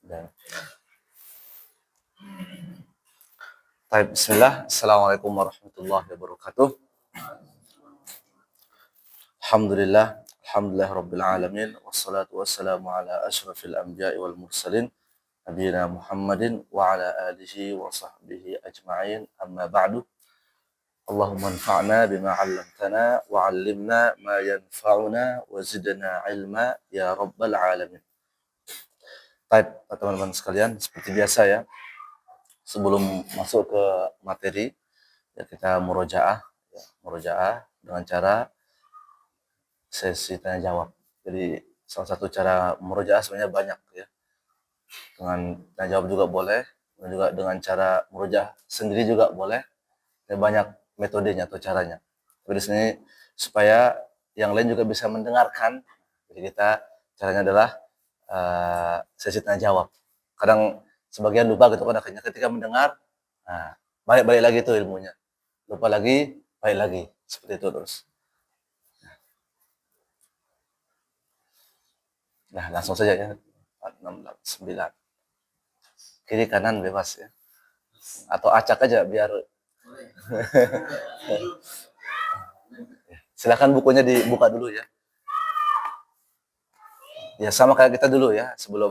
Dan Baik, bismillah. Assalamualaikum warahmatullahi wabarakatuh. Alhamdulillah rabbil alamin wassalatu wassalamu ala asyrafil anbiya'i wal mursalin nabiyina Muhammadin wa ala alihi wa sahbihi ajma'in. Amma ba'du. Allahumma anfa'na bima 'allamtana wa 'allimna ma yanfa'una wa zidna 'ilma ya rabbal alamin. Baik, teman-teman sekalian, seperti biasa ya, sebelum masuk ke materi, ya kita murojaah dengan cara sesi tanya jawab. Jadi salah satu cara murojaah sebenarnya banyak ya. Dengan tanya jawab juga boleh, dan juga dengan cara murojaah sendiri juga boleh. Dan banyak metodenya atau caranya. Tapi di sini supaya yang lain juga bisa mendengarkan. Jadi kita caranya adalah sesi tanya jawab. Kadang sebagian lupa gitu kan akhirnya ketika mendengar, nah, balik lagi tuh ilmunya. Lupa lagi, balik lagi. Seperti itu terus. Nah, langsung saja ya. 4, 6, 9. Kiri kanan bebas ya. Atau acak aja biar silakan bukunya dibuka dulu ya. Ya sama kayak kita dulu ya, sebelum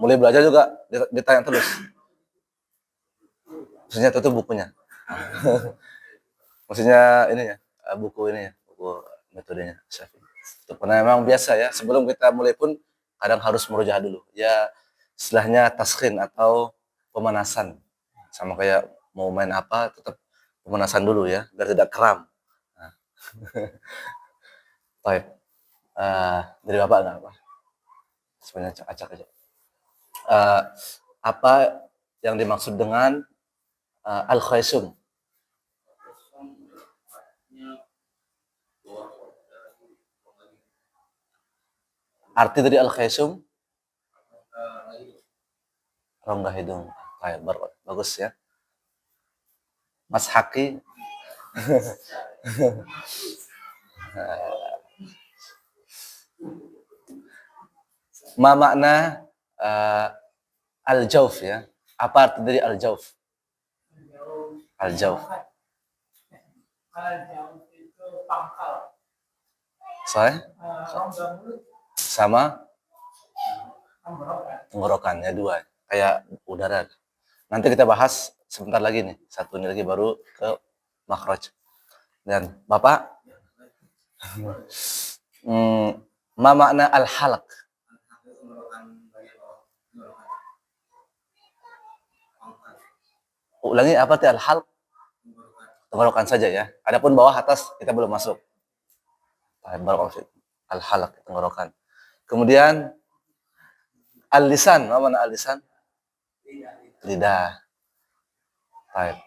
mulai belajar juga ditanya terus. Maksudnya itu bukunya. Maksudnya ini ya, buku ini ya, buku metodenya Syafi'i. Itu karena memang biasa ya, sebelum kita mulai pun kadang harus murojaah dulu. Ya istilahnya taskhin atau pemanasan. Sama kayak mau main apa, tetap pemanasan dulu ya, biar tidak kram. Nah. Baik. Dari Bapak enggak apa? Sebenarnya acak aja. Apa yang dimaksud dengan al-khaisum? Arti dari al-khaisum? Rongga hidung. Baik, bagus ya. Mas Haki. Ma makna al-jauf ya? Apa arti dari al-jauf? Al-jauf. Al-jauf itu pangkal. Saya? Sama? Tenggorokan ya, dua. Kayak udara. Nanti kita bahas sebentar lagi nih. Satu ini lagi baru ke makhraj. Dan Bapak? Ma makna al-halq? Ulangi apa itu al-halq? Tenggorokan saja ya. Adapun bawah atas kita belum masuk. Al-halq, tenggorokan. Kemudian al-lisan, apa makna al-lisan? Lidah. Baik.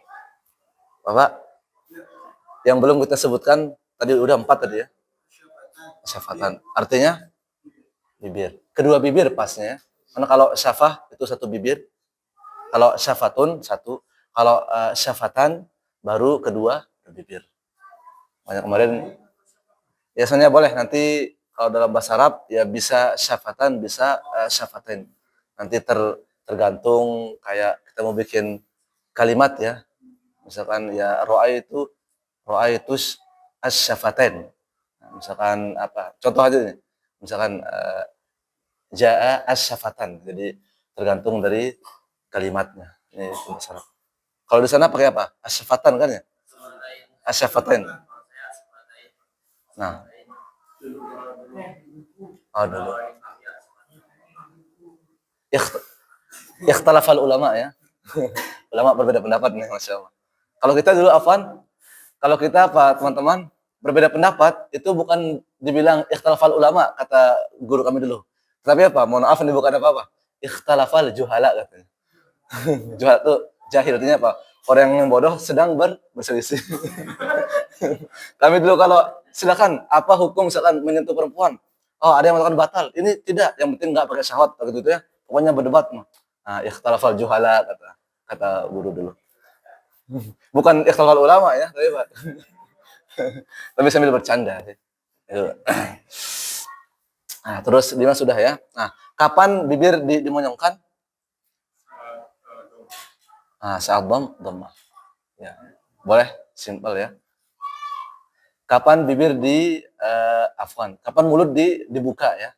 Bapak, yang belum kita sebutkan tadi udah 4 tadi ya. Syafatan. Artinya bibir. Kedua bibir pasnya. Karena kalau syafah itu satu bibir. Kalau syafatun satu. Kalau syafatan baru kedua bibir. Banyak kemarin. Biasanya boleh nanti kalau dalam bahasa Arab ya bisa syafatan, bisa syafatain. Nanti tergantung kayak kita mau bikin kalimat ya. Misalkan ya ra'aitus asy-syafatain. Nah, misalkan apa? Contoh aja nih. Misalkan jaa asy-syafatan. Jadi tergantung dari kalimatnya. Ini bahasa Arab. Kalau di sana pakai apa? Asy-syafatan kan ya? Asy-syafatain. Nah. Oh, dulu. Ikhtalafal ulama ya. Ulama berbeda pendapat nih, Masya Allah. Kalau kita dulu kalau kita apa teman-teman berbeda pendapat itu bukan dibilang ikhtalafal ulama kata guru kami dulu. Tapi apa? Mohon maaf ini bukan apa-apa. Ikhtalafal juhala katanya. Juhala itu jahil, artinya apa? Orang yang bodoh sedang berselisih. Kami dulu kalau silakan apa hukum misalkan menyentuh perempuan. Oh, ada yang mengatakan batal. Ini tidak, yang penting enggak pakai syahwat gitu ya. Pokoknya berdebat mah. Nah, ikhtalafal juhala kata guru dulu. Bukan ikhtilafal ulama ya, tapi Pak. Tapi sambil bercanda. Nah, terus 5 sudah ya. Nah, kapan bibir dimonyongkan? Nah, saat dhammah. Ya. Boleh, simpel ya. Kapan bibir afwan, kapan mulut dibuka ya?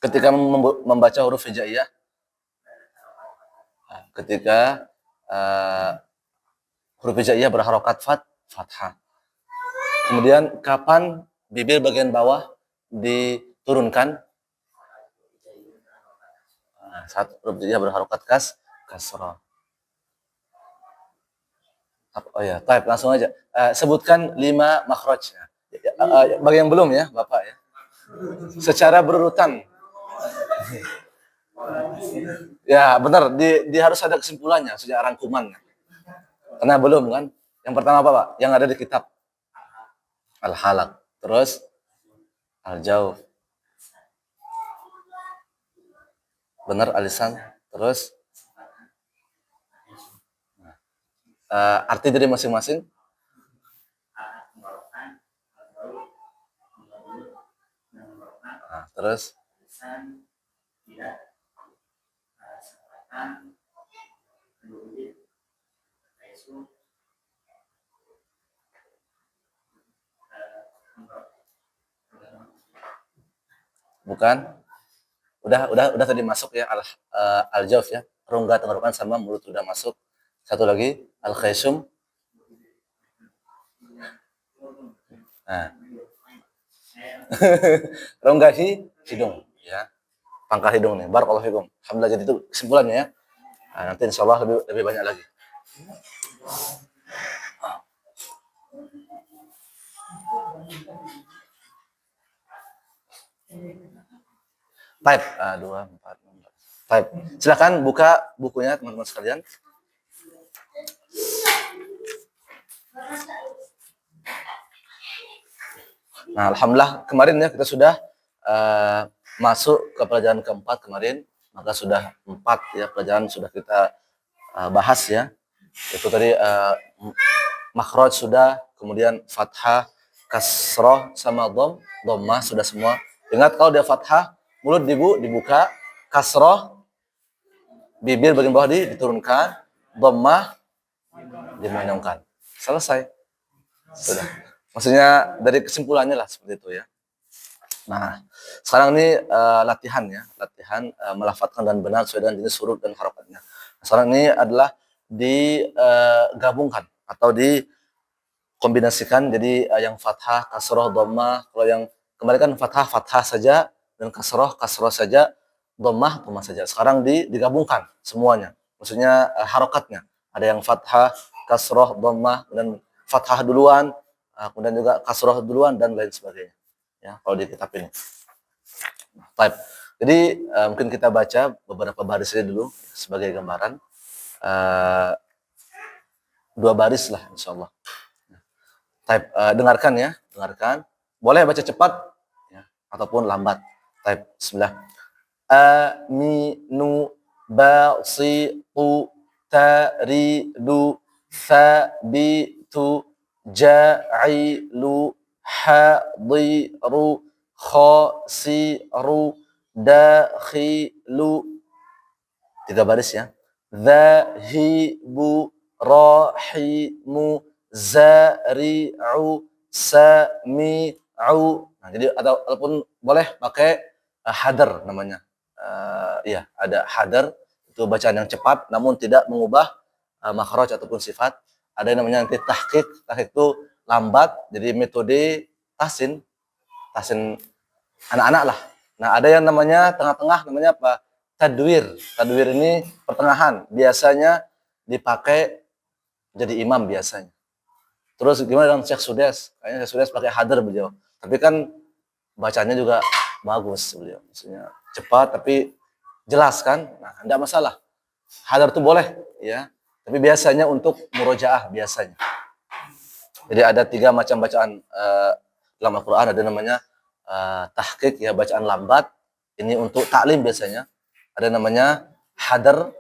Ketika membaca huruf hijaiyah. Nah, ketika huruf hijaiyah berharokat fathah. Kemudian kapan bibir bagian bawah diturunkan? Nah, saat huruf hijaiyah berharokat kasrah. Oh ya, baik, langsung aja. Sebutkan 5 makhraj. Bagi yang belum ya, Bapak ya. Secara berurutan. Ya, benar. Harus ada kesimpulannya, sejak rangkuman. Karena belum kan. Yang pertama apa, Pak? Yang ada di kitab. Al-halaq. Terus al-jawf. Benar, alisan. Terus arti dari masing-masing. Nah, terus bukan. Udah tadi masuk ya al-jawf ya. Rongga tenggorokan sama mulut udah masuk. Satu lagi al-khaysum. Nah. Rongga hidung ya. Pangkal hidung nih. Barakallahu fikum. Alhamdulillah, jadi itu kesimpulannya ya. Nah, nanti insyaallah lebih banyak lagi. Type 2 4 6. Type. Silakan buka bukunya teman-teman sekalian. Nah, alhamdulillah kemarin ya kita sudah masuk ke pelajaran keempat kemarin, maka sudah 4 ya pelajaran sudah kita bahas ya. Itu tadi makhraj sudah, kemudian fathah, kasroh sama dhammah sudah semua. Ingat kalau dia fathah, mulut dibuka, kasroh bibir bagian bawah diturunkan, dhammah dimonyongkan. Selesai. Sudah. Maksudnya dari kesimpulannya lah seperti itu ya. Nah, sekarang ini latihan melafadzkan dan benar sesuai dengan jenis huruf dan harokatnya. Sekarang ini adalah digabungkan atau dikombinasikan jadi yang fathah, kasroh, dhammah. Kalau yang kemarin kan fathah saja dan kasroh saja, dhammah saja. Sekarang digabungkan semuanya. Maksudnya harokatnya. Ada yang fathah, kasroh, dhammah, dan fathah duluan, kemudian juga kasroh duluan dan lain sebagainya. Ya, kalau di kitab ini. Baik. Jadi mungkin kita baca beberapa baris ini dulu sebagai gambaran. 2 baris lah insyaallah. Type dengarkan ya, dengarkan. Boleh baca cepat ya, ataupun lambat. Type bismillah. Aminu basitu taridu sabitu ja'ilu hadiru khasiru dakhilu. 3 baris ya. Zahibu rahimu zari'u sami'u. Nah, jadi ataupun boleh pakai hadar namanya. Iya, ada hadar, itu bacaan yang cepat namun tidak mengubah makhraj ataupun sifat. Ada yang namanya nanti tahqiq itu lambat, jadi metode tahsin anak-anak lah. Nah, ada yang namanya tengah-tengah, namanya apa? Tadwir ini pertengahan, biasanya dipakai jadi imam biasanya. Terus gimana dengan Syekh Sudes? Kayaknya Syekh Sudes pakai hadar beliau. Tapi kan bacanya juga bagus beliau. Maksudnya cepat tapi jelas kan? Nah, enggak masalah. Hadar itu boleh ya. Tapi biasanya untuk murojaah biasanya. Jadi ada 3 macam bacaan dalam Al-Qur'an, ada namanya tahqiq ya, bacaan lambat. Ini untuk taklim biasanya. Ada namanya hadar,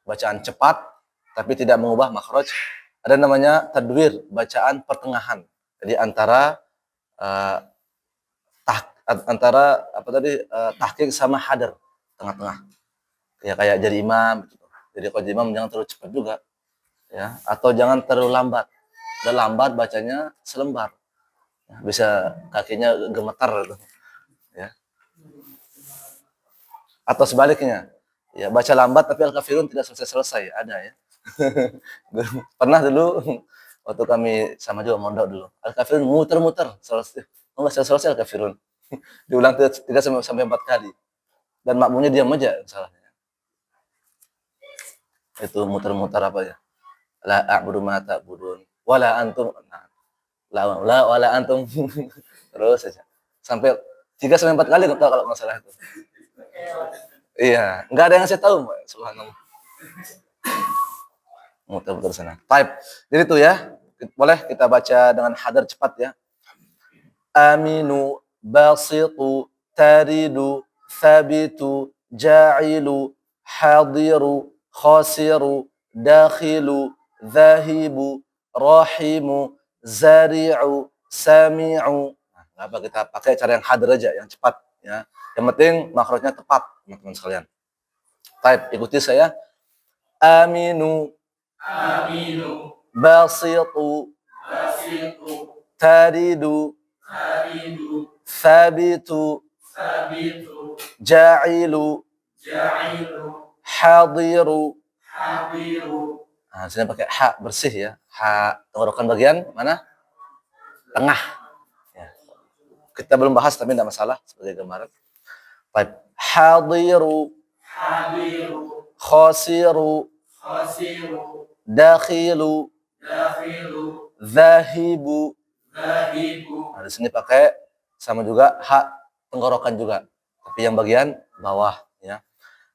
bacaan cepat tapi tidak mengubah makhraj. Ada namanya tadwir, bacaan pertengahan. Jadi antara antara apa tadi tahqiq sama hadar, tengah-tengah. Ya kayak jadi imam gitu. Jadi kalau jadi imam jangan terlalu cepat juga ya, atau jangan terlalu lambat. Udah lambat bacanya selembar. Ya, bisa kakinya gemetar gitu ya. Atau sebaliknya. Ya, baca lambat tapi Al-Kafirun tidak selesai-selesai, ada ya. Pernah dulu waktu kami sama juga mondok dulu. Al-Kafirun muter-muter selesai. Enggak selesai Al-Kafirun. Diulang 3 sampai 4 kali. Dan makmumnya diam aja salahnya. Itu muter-muter apa ya? La a'budu ma ta'budun wala antum. Nah, la wala antum. Terus saja. Sampai 3 sampai 4 kali kalau nggak salah itu. Iya, nggak ada yang saya tahu, Mbak. Subhanallah. Muter-muter sana. Type. Jadi itu ya. Boleh kita baca dengan hadar cepat ya. Aminu, basitu, taridu, thabitu, ja'ilu, hadiru, khasiru, dakhilu, zahibu, rahimu, zari'u, sami'u. Nah, apa kita pakai cara yang hadar aja, yang cepat ya. Yang penting makhrajnya tepat, teman-teman sekalian. Baik, ikuti saya. Aminu, aminu, basitu, basitu, taridu, taridu, thabitu, thabitu, ja'ilu, ja'ilu, hadiru, hadiru. Nah, sini pakai ha bersih ya. Ha tenggorokan bagian mana? Tengah. Ya. Kita belum bahas tapi tidak masalah sebagai gambaran. Baik. Hadiru, hadiru, khasiru, khasiru, dakhilu, dakhilu, zahibu, zahibu. Nah, di sini pakai sama juga ha tenggorokan juga, tapi yang bagian bawah ya.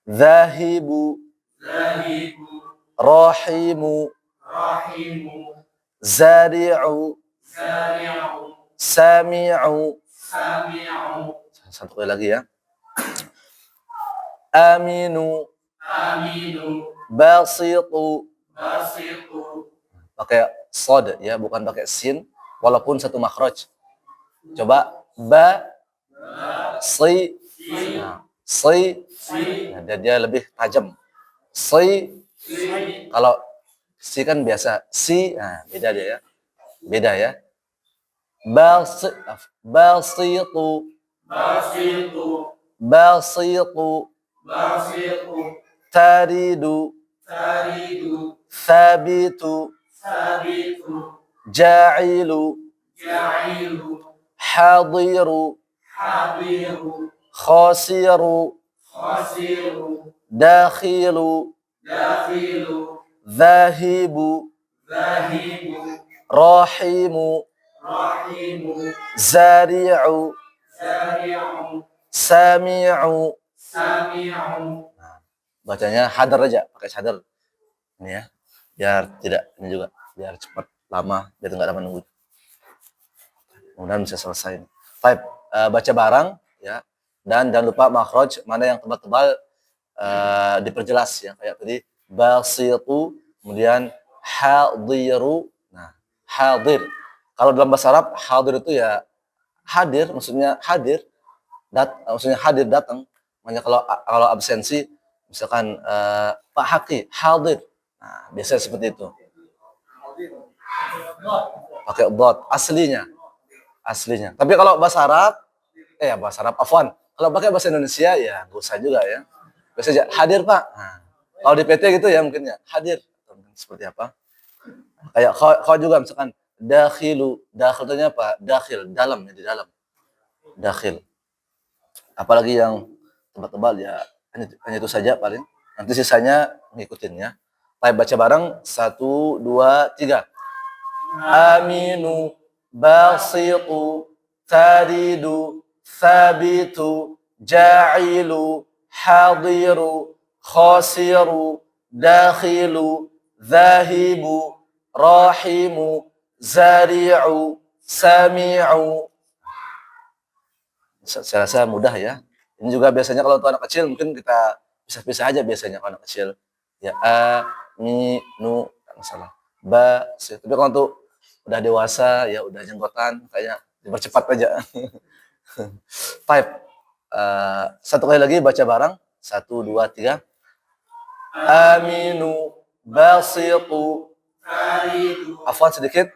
Zahibu, zahibu, rahimu, rahimu, zari'u, zari'u, sami'u, sami'u. Satu kali lagi ya. Aminu, aminu, basitu, basitu. Pakai sod ya, bukan pakai sin, walaupun satu makhraj. Coba ba, si, nah, si, nah, dia lebih tajam. Si, kalau si kan biasa si, nah, beda dia ya, beda ya. Basitu, basitu, basitu, basitu, taridu, taridu, thabitu, thabitu, ja'ilu, ja'ilu, hadiru, hadiru, khasiru, khasiru, dakhilu, dakhilu, zahibu, zahibu, rahimu, rahimu, zari'u, zari'u, sami'u, sami'u. Nah, bacanya hadar aja, pakai hadar. Ini ya, biar tidak ini juga, biar cepat lama, biar enggak lama nunggu. Mudah-mudahan bisa selesai. Baik, baca bareng ya. Dan jangan lupa makhraj mana yang tebal-tebal diperjelas ya, kayak tadi basitu, kemudian hadiru. Nah, hadir. Kalau dalam bahasa Arab hadir itu ya hadir, maksudnya hadir. Maksudnya hadir datang. Makanya kalau absensi misalkan Pak Haki hadir. Nah, biasanya seperti itu. Pakai dot aslinya. Aslinya. Tapi kalau bahasa Arab afwan. Kalau pakai bahasa Indonesia ya enggak usah juga ya. Biasanya hadir, Pak. Nah, kalau di PT gitu ya mungkin ya hadir. Seperti apa? Kayak kau juga misalkan dakhilu. Dakhil itu apa? Dakhil, dalam ya, di dalam. Dakhil. Apalagi yang tebal-tebal ya hanya itu saja paling. Nanti sisanya ngikutin ya. Baik, baca bareng 1 2 3. Aminu, basitu, taridu, thabitu, ja'ilu, hadiru, khasiru, dakhilu, zahibu, rahimu, zari'u, sami'u. Saya rasa mudah ya. Ini juga biasanya kalau untuk anak kecil mungkin kita pisah-pisah aja biasanya kalau anak kecil. Ya a, mi, nu, enggak masalah. Ba, si. Tapi kalau untuk udah dewasa ya udah jenggotan kayaknya dipercepat aja. Baik. Satu kali lagi baca bareng. 1, 2, 3. Aminu basitu. Afwan sedikit.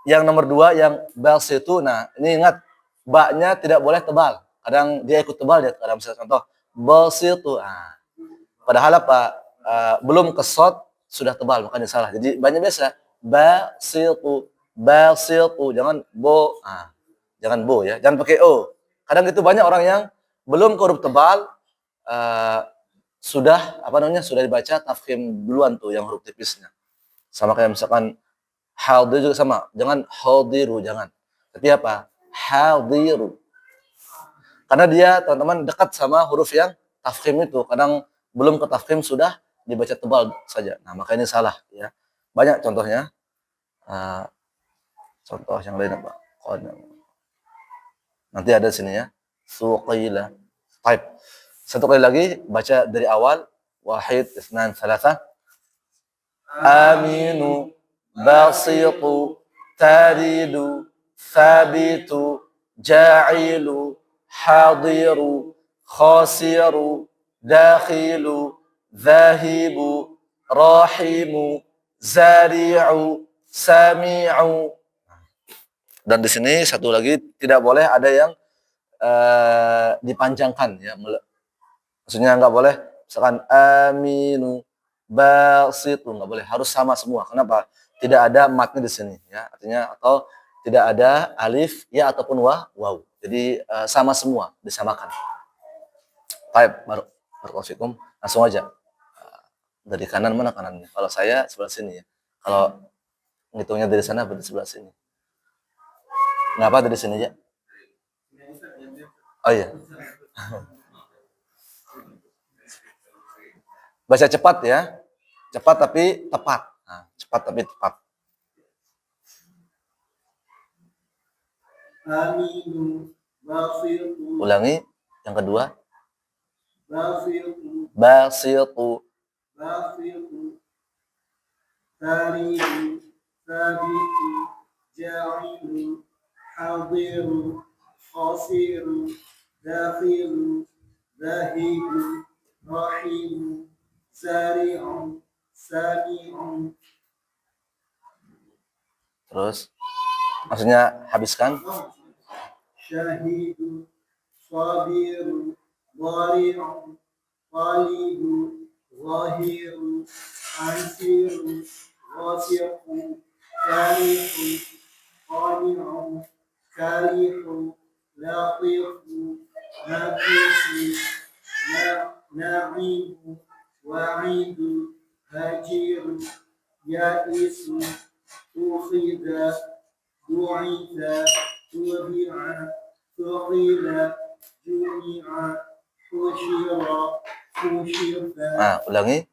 Yang nomor 2 yang basitu. Nah, ini ingat ba-nya tidak boleh tebal. Kadang dia ikut tebal ya. Kadang misalnya contoh basitu. Nah, padahal apa? Belum ke shad sudah tebal, makanya salah. Jadi banyak biasa basitu, basitu, jangan bo. Jangan bo ya, jangan pakai o. Kadang itu banyak orang yang belum ke huruf tebal sudah sudah dibaca tafkhim duluan tuh yang huruf tipisnya. Sama kayak misalkan hadir juga sama, jangan hadiru, jangan. Tapi apa? Hadiru. Karena dia teman-teman dekat sama huruf yang tafkhim itu. Kadang belum ke tafkhim sudah dibaca tebal saja. Nah, maka ini salah ya. Banyak contohnya. Contoh yang lain apa? Nanti ada sini ya. Suqila. Baik. Satu kali lagi baca dari awal. Wahid, isnan, salasa. Aminu, basitu, taridu, thabitu, ja'ilu, hadiru, khasiru, dakhilu, zahibu, rahimu, zari'u, sami'u. Dan di sini satu lagi tidak boleh ada yang dipanjangkan ya. Maksudnya nggak boleh misalkan aminu basitu, nggak boleh, harus sama semua. Kenapa? Tidak ada matnya di sini ya. Artinya atau tidak ada alif ya ataupun waw. Jadi sama semua, disamakan. Baik, barakallahu. Langsung aja. Dari kanan mana kanannya? Kalau saya sebelah sini ya. Kalau ngitungnya dari sana berarti sebelah sini. Kenapa dari sini aja? Oh iya. Baca cepat ya. Cepat tapi tepat. Nah, cepat tapi tepat. Aminu, basitu. Ulangi yang kedua. Basitu. Basitu. Basitu. Taridu, tabitu, ja'ilu, hadiru, khasiru, dakhilu, zahibu, rahimu, sari'u, sami'u. Terus maksudnya habiskan. Syahidu, sabiru, dhari'u, qalibu, zahiru, ansiru, wasiqu, karihu, qani'u, karihu, latifu, nafisu, na'ibu, wa'idu, hajiru, ya'isu, ukhida, du'ita, tubi'a, tuqila, jumi'a, fushira, fushirta. Ulangi.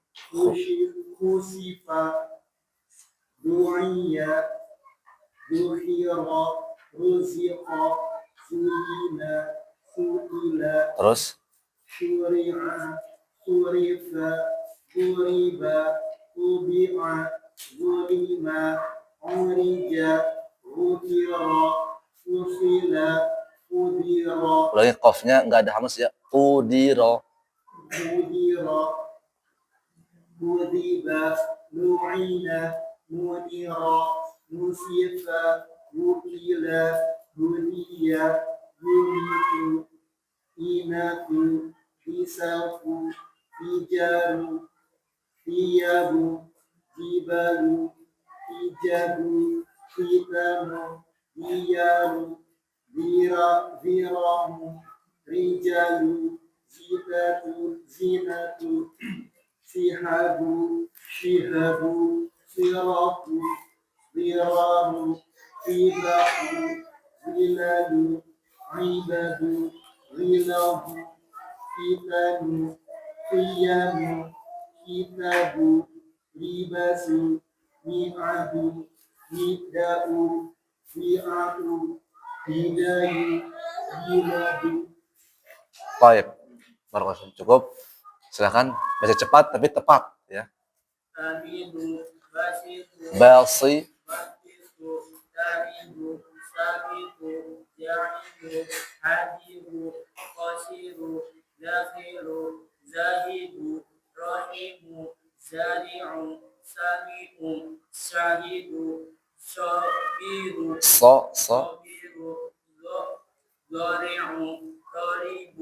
Khusifa, du'iya, duhira, ruziqa, su'ina, su'ila. Terus. Syuri'a, surifa, uriba, ubi'a, zulima, urija, utira, usila, udira. Ulangi qafnya enggak ada hamas ya. Udira. Udira. Udiba, nu'ina, munira, nusifa, wukila, hudiya, yumitu, imatu, hisafu, hijaru, hiyabu, jibalu, hijabu, hitamu, hiyaru, viramu, rijalu, zitatu, zinatu, sihabu, shihabu, siratu, diraru, fibahu, zilalu, ibadu, zilahu, fitanu, qiyamu, kitabu, libasu, mi'adu, mida'u, mi'atu, hidayu, hiladu. Baik, barakallahu. Cukup. Silakan baca cepat tapi tepat ya. Aminu, basitu, basi, basitu, taridu, sabitu, زاعم حاذر قصير ذاخر زاهد رحيم زارع سامع شاهد صابر صابر ضارع ضارب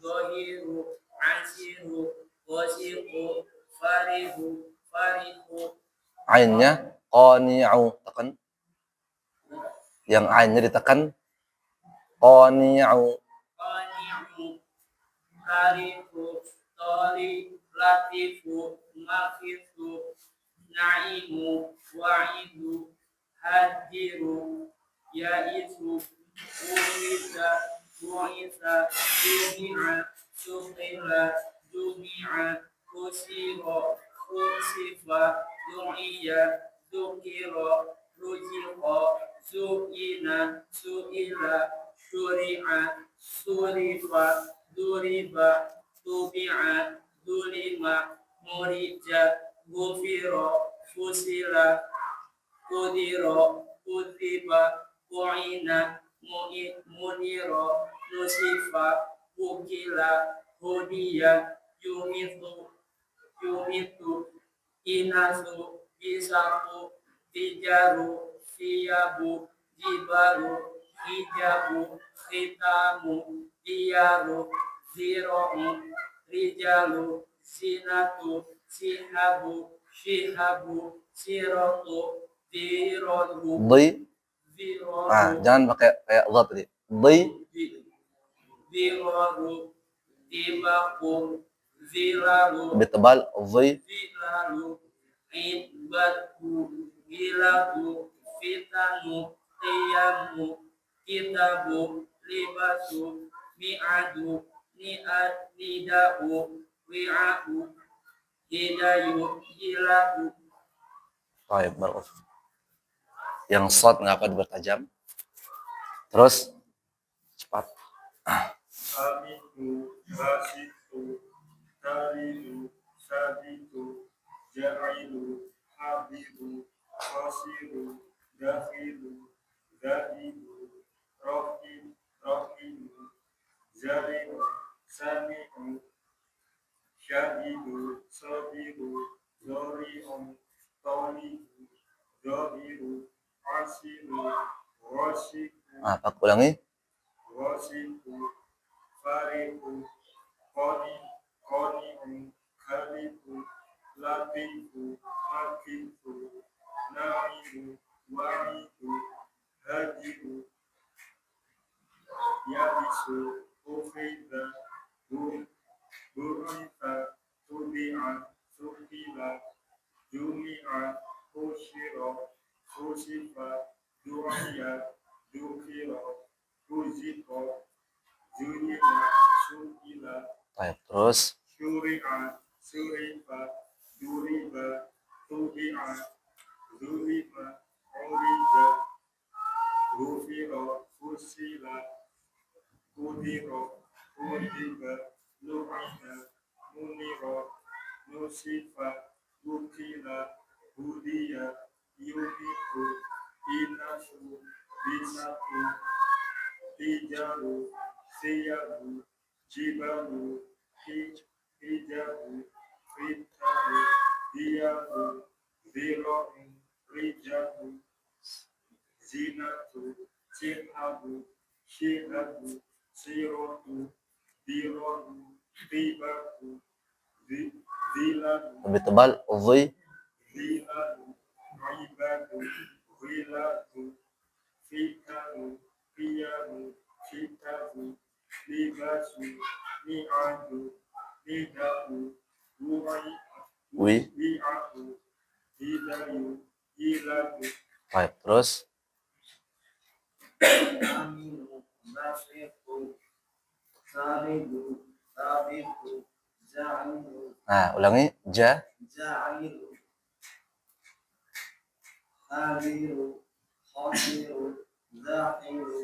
ظاهر عسير وثيق فارغ فارغ Ainnya qani'u, tekan. Yang ainnya ditekan qani'u. qani'u karifu tari latifu makifu na'imu wa'idu hadiru ya'isu uwisa bu'isa jumi'a suqila jumi'a kusiro kusifa du'iya dukiro rujiqo su'ina su'ila syuri'a surifa duriba tubi'a dulima murija gufiro fusila kudiro kudiba ku'ina muniro nusifa ukila hudiya yumitu inasu bisaku tijaru siyabu jibaru hijabu khitamu diyaru ziro'u rijalu sinatu sihabu shihabu sirotu dirotu Jangan pakai kayak dha tadi. dirotu tibaku zilalu lebih tebal. zilalu idbatu gilabu fitanu qiyamu kitabu libasu mi'adu nida'u wi'a'u hidayu gilabu. Baik, bagus. Yang short nggak apa dipertajam. Terus cepat. Hamidu, basitu, taridu, saditu, ja'ilu, habibu, qasiru, dakhilu, zahidu, rahimu, zalimu, sami'u, syahidu, sabiru, zori'un, talibu, zahiru, asiru, wasiku, Pak ulangi. wasiku, fariku, qani'u, khalifu, latifu, makifu, na'imu, wa'idu, hadiru, ya'isu, ukhidha, burita, tubi'a, sukila, jumi'a, ushiro, usifa, du'aya, dukiro, uziko, zuni'a, sukila, Baik, terus syuri'a, surifa, duriba, tubi'a, duriba, urija, rufiro, fusila, kudiro, kudiba, lu'ina, muniro, nusifa, ukila, hudiya, yubiku, inasu, bisatu, tijaru, siyabu, jibalu, hijabu, fitaru, diyabu, ziro'u, rijabu, zinatu, sihabu, shihabu, sirotu, dirotu, tibaku, zilabu, lebih tebal. zilabu, ibadu, zilatu, fitaru, piyamu, fitaru, libasu, ni'adu, nidahu, wi'ahu, hidayu, hilabu. Baik, terus Aminu basiqu saridu sabiqu za'ilu ulangi. za'ilu hadiru khasiru zahiru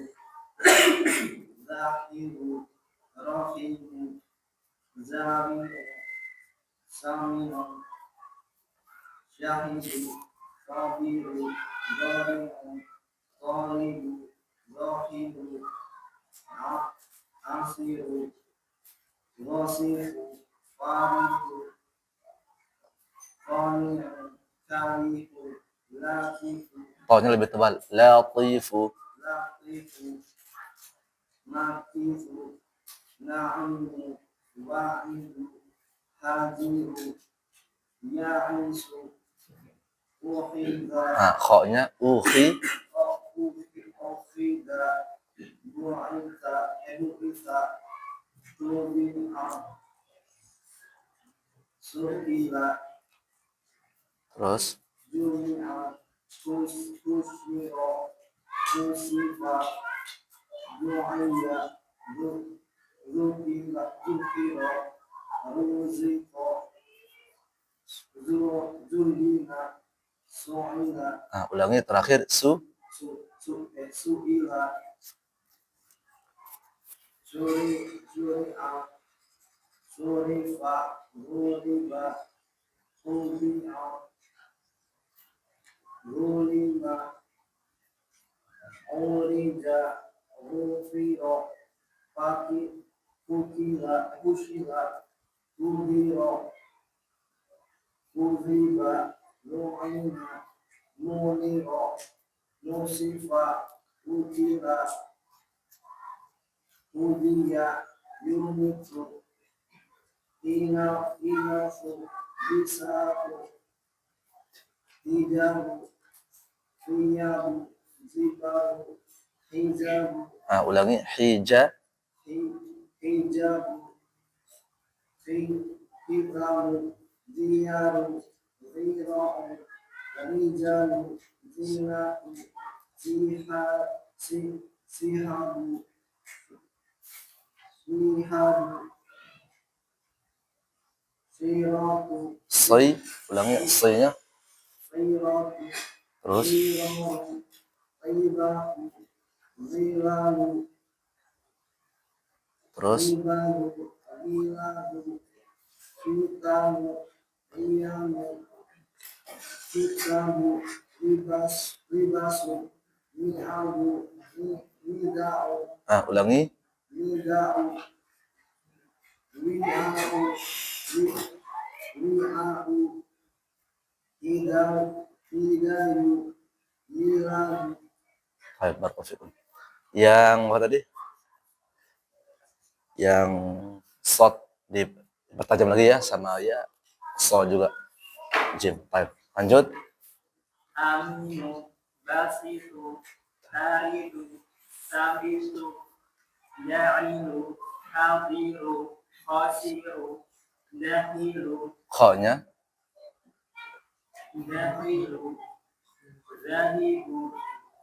zahiru rahimu zari'u sami'u syahidu sabiru dhari'u talibu ظاهر عصير غاصب فارق قانع كارث لطيف To-nya lebih tebal. Latifu. لطيف لطيف نعم واعد هادئ يعيش أخذ Nah, kho-nya uhi. أخذ بعث تبع سئل Terus جمع كسر كسف دعي ذكر رزق ذلل سئل nah, ulangi terakhir سئل شرع صرف غلب طبع ظلم عرج غفر فكر كشف كبر كذب لعن منر نصف قتل هدي يمت إنف بساق حجاب ثياب زبر حجاب nah, ulangi hija. حجاب حكام ديار ذراع رجال زينة سحاب صراط Say, ulangi say-nya. صراط Terus طيبة ظلال terus ظلال ختام أيام ختام لباس ميعاد وداع nah, ulangi وداع وعاء وعاء هداية ميلاد Baik, barakallahu. Yang apa tadi? Yang short dipertajam lagi ya sama ya so juga. Jim. Baik. Lanjut. Aminu basitu taridu sabitu ya'ilu hadiru khasiru dahilu Kho-nya dahilu zahibu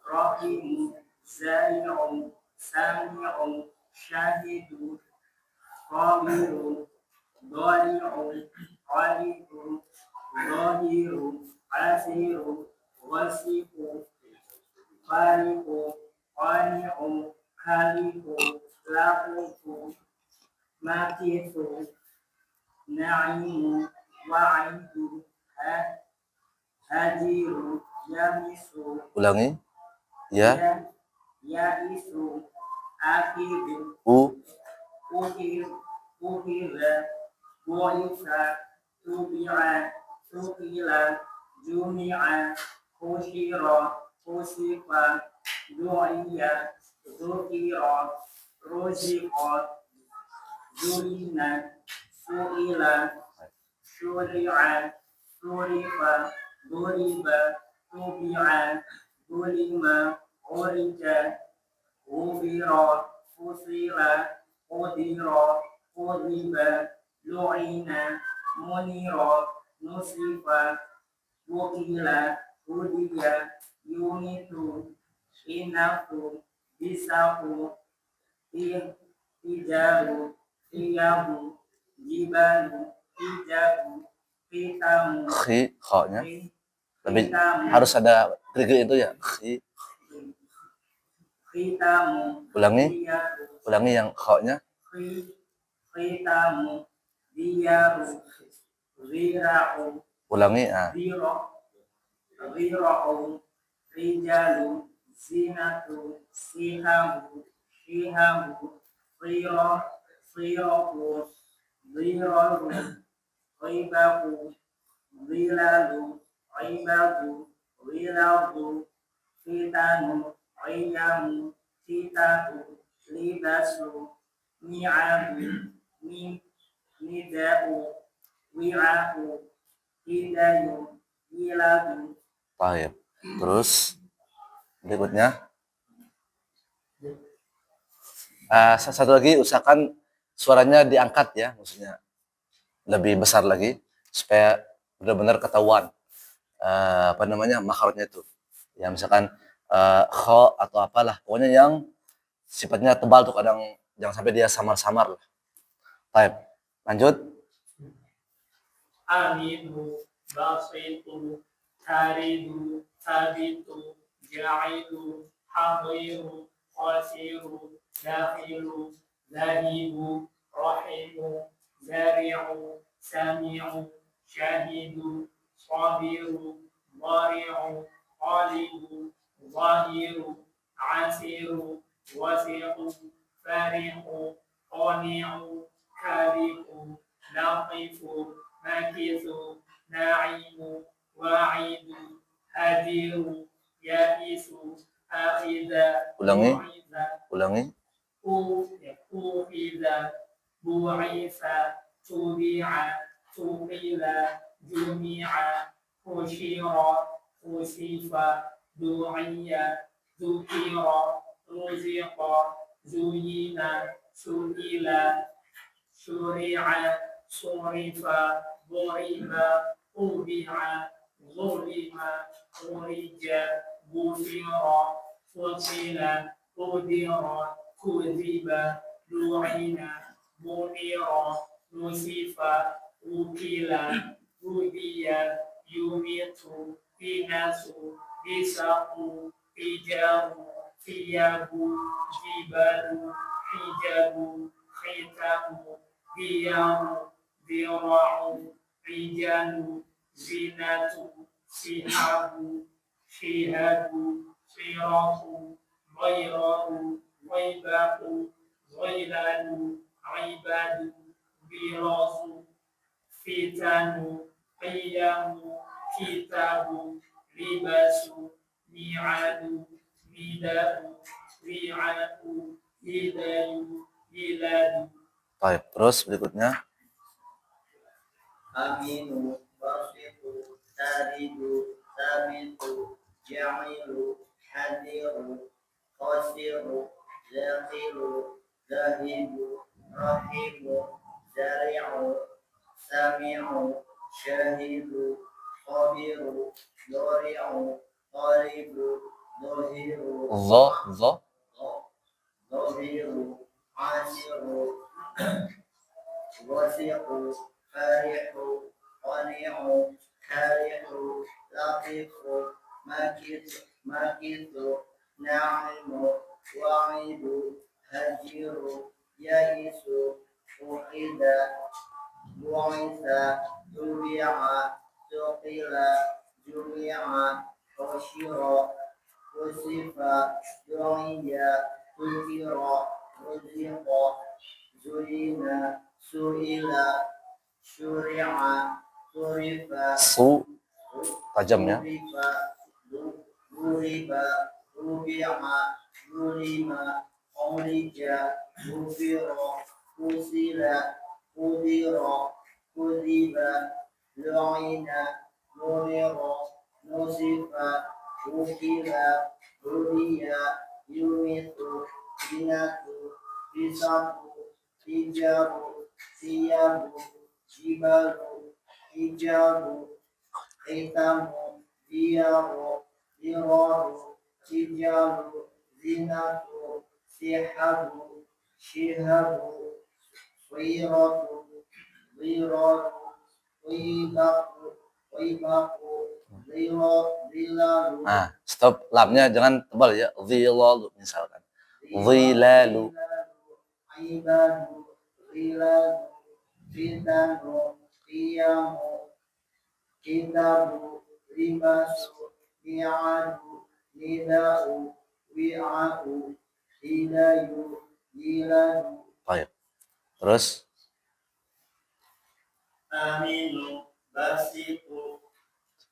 rahimu zari'u sami'u syahidu qabiru dhari'u aliku dhahiru asiru wasifu fariqu qani'u khaliqu laqufu makifu na'imu wa'idu hajiru yamisu ulangi ya yaisu akidu u ukila bu'isa tubi'a tukila jumi'a kushira kusifa du'iya dzukira ruziqa zulina su'ila syuri'a surifa duriba tubi'a dulima urija ubira usila udira udiba lu'ina munira nusifa wukila udiya yumitu inafu bisaku hijabu hiyabu jibalu hijabu hitamu kho-nya lebih harus ada trigger itu ya hitamu ulangi yang kho-nya hitamu diyaru zira'u ulangi zira'u rijalu zinatu, sihamu, shihamu, firaku, ziraru, ribaku, zilalu, ribadu, ziladu, fitanu, ayamu, titaku, libasu, ni'amu, nida'u, wi'aku, hidayu, hiladu. Baik. Terus berikutnya satu lagi, usahakan suaranya diangkat ya, maksudnya lebih besar lagi supaya benar-benar ketahuan makhrajnya itu. Ya misalkan kho atau apalah, pokoknya yang sifatnya tebal tuh, kadang jangan sampai dia samar-samar lah. Baik, lanjut. Amidu, basitu, taridu, sabitu, ja'idu, hadiru, khasiru, dakhilu, zahibu, rahimu, zari'u, sami'u, syahidu, sabiru, dhari'u, qalibu, zahiru, asiru, wasi'u, farihu, qani'u, kariku, latifu, makisu, na'imu, wa'idu, hadiru, ya'isu, akhidha, Ulangi. mu'iza, Ulangi. ukhidha, bu'isa, tubi'a, tuqila, jumi'a, hushira, husifa, du'iya, dhukira, ruziqa, zuyina, su'ila, syuri'a, surifa, dhuriba, ubi'a, zulima, urija, gufira, futila, udira, kuziba, lu'ina, munira, nusifa, ukila, udiya, yumitu, inasu, bisaku, hijabu, thiyabu, jibalu, hijabu, khitamu, diyamu, dira'u, rijanu, zinatu, sihabu, shihadu, siratu, ghairahu, ghaibahu, ghailanu, ibadu, birasu, fitanu, qiyamu, kitabu, libasu, mi'adu, bida'u, wi'atu, hidayu, hiladu. Baik, terus berikutnya. Aminu, basitu, taridu, sabitu, ja'ilu, hadiru, khasiru, zakhiru, zahibu, rahimu, zari'u, sami'u, syahidu, khabiru, dhari'u, qaribu, dhahiru, dhahiru, asiru, wasi'u, farihu, qani'u, karihu, latifu, makitu, na'imu, wa'idu, hajiru, ya'isu, uqida, bu'isa, tubi'a, tuqila, jumi'a, hushira, husifa, du'iya, tukira, ruziqa, zuyina, su'ila, syuri'a, surifa, Tajam ya. duriba, rubi'a, zulima, urija, gufira, kusila, kudira, kudiba, lu'ina, nunira, nusifa, ukila, hudiya, yumitu, binatu, bisaku, hijabu, siyabu, jibalu, hijabu, khitamu, diyaru, diraru, hijabu, zinatu, sihabu, shihabu, wiratu, wiraru, wibaku, zilalu. Stop, lamnya jangan tebal ya. Zilalu misalkan. Zilalu. Ibadu, zilalu, fitanu, qiyamu, kitabu, libasu, ni'adu, nida'u, wi'a'u, hidayu, yiladu, Baik. Terus aminu, basitu,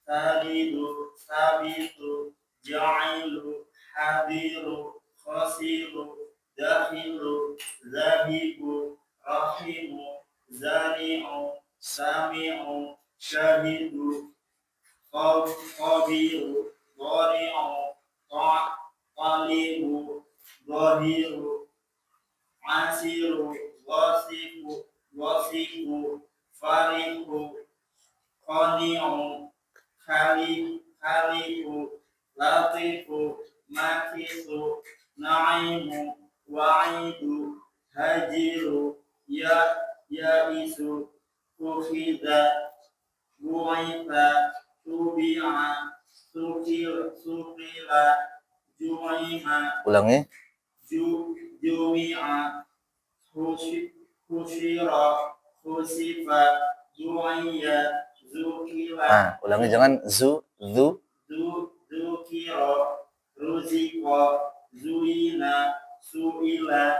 salidu, sabitu, ja'ilu, hadiru, khasiru, dakhilu, zahibu, rahimu, zari'u, sami'u, syahidu, qabiru, dhari'u, talibu, dhahiru, asiru, wasifu, farihu, qani'u, khalifu, latifu, makisu, na'imu, wa'idu, hajiru, ya'isu, kukhida, bu'itha, tubi'a, sukila, ju'ima, ulangi. jumi'a, husyira, husifa, ju'iyya, zukila, Ulangi jangan zu. Dzukira, ruziqa, zuina, suila,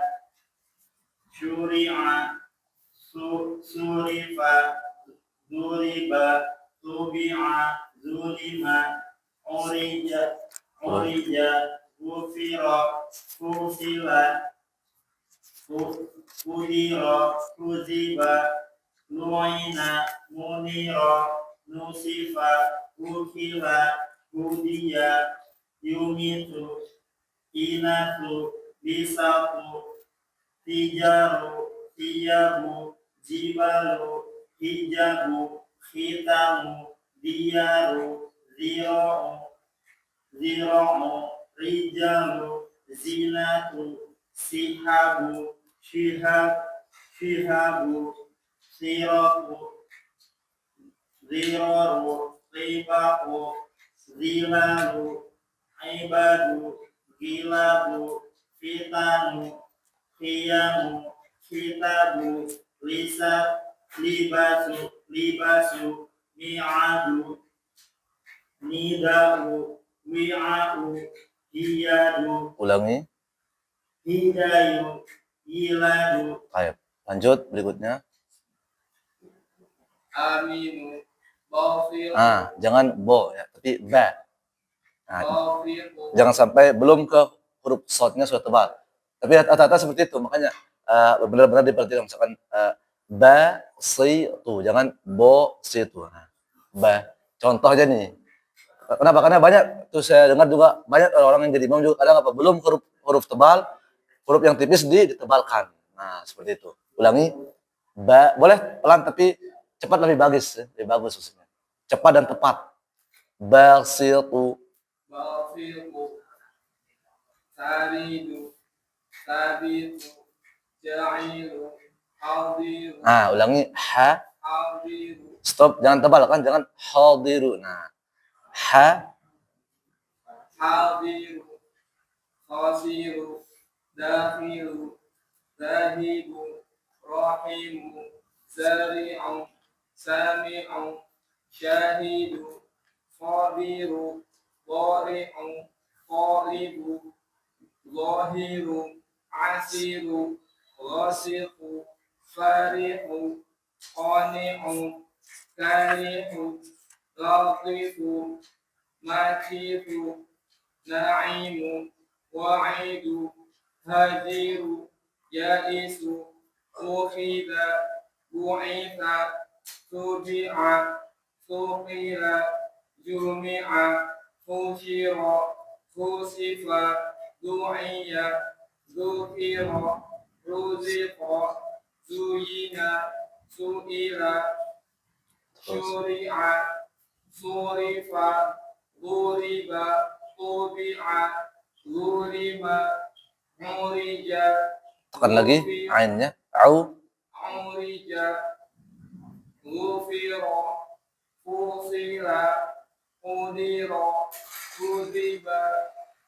syuri'a, surifa, duriba, tubi'a, zulima, urija, gufira, fusila, kudira, kuziba, lu'ina, munira, nusifa, ukila, hudiya, yumitu, inatu, bisatu, tijaru, tiyabu, jibalu, hijabu, khitamu, diyaru, zira'u, rijalu, zinatu, sihabu, shihabu, siratu, ziraru, ribaku, zilalu, ibadu, gilabu, fitanu, khiyamu, kitabu, libasu, mi'adu, nida'u, wi'a'u, hiyadu, Ulangi. hidayu, yiladu, Baik. Lanjut berikutnya. aminu, bafiru, Jangan bo ya, tapi ba. bafiru, Jangan sampai belum ke huruf shadnya sudah tebal. Tapi rata-rata seperti itu, makanya benar-benar diperhatikan. Misalkan ba situ, jangan bo situ. Ba. Contoh aja nih. Kenapa? Karena banyak tuh saya dengar juga banyak orang yang jadi imam juga kadang belum huruf tebal, huruf yang tipis ditebalkan. Nah, seperti itu. Ulangi. Ba, boleh pelan tapi cepat lebih bagus, lebih bagus maksudnya. Cepat dan tepat. Basitu. bafiru, saridu, sabitu, ja'ilu, hadiru, Ulangi. Ha. hadiru, Stop, jangan tebal kan, jangan hadiru. Nah, ha. hadiru, khasiru, dakhilu, zahibu, rahimu, zari'u, sami'u, syahidu, khabiru, dhari'u, qalibu, zahiru, asiru, ghasiqu, farihu, qani'u, karihu, latifu, makifu, na'imu, wa'idu, hajiru, yaisu, ukhida, bu'itha, tubi'a, suqila, jumi'a, fushira, fusifa, du'iyya, zukira, ruziqa, zuyina, su'ila, syuri'a, surifa, duriba, tubi'a, zulima, urija, Tekan lagi ainnya. Au. urija, gufira, fusila, udira, kudiba,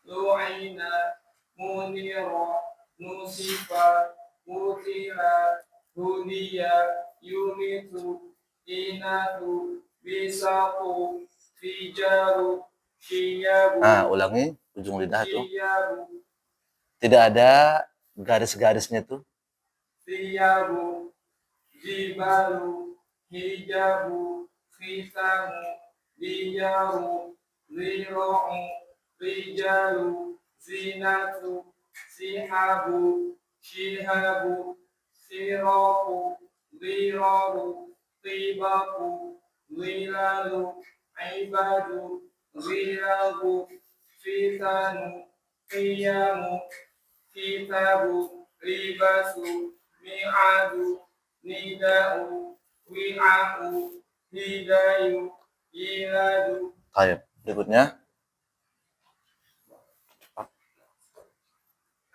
lu'ina, munira, nusifa, utila, hudiya, yumitu, inatu, bisatu, fijaru, syiyabu, Ulangi. ujung lidah tuh. Siyabu, Tidak ada garis-garisnya tuh. siyabu, jibalu, hijabu, khitamu, liyaru, liro'u, rijalu, zinatu, sihabu, shihabu, siraku, liraru, tibaku, lilalu, ibadu, lilagu, fitanu, qiyamu, kitabu, libasu, mi'adu, nida'u, wi'a'u, hidayu, yiladu. Baik, berikutnya.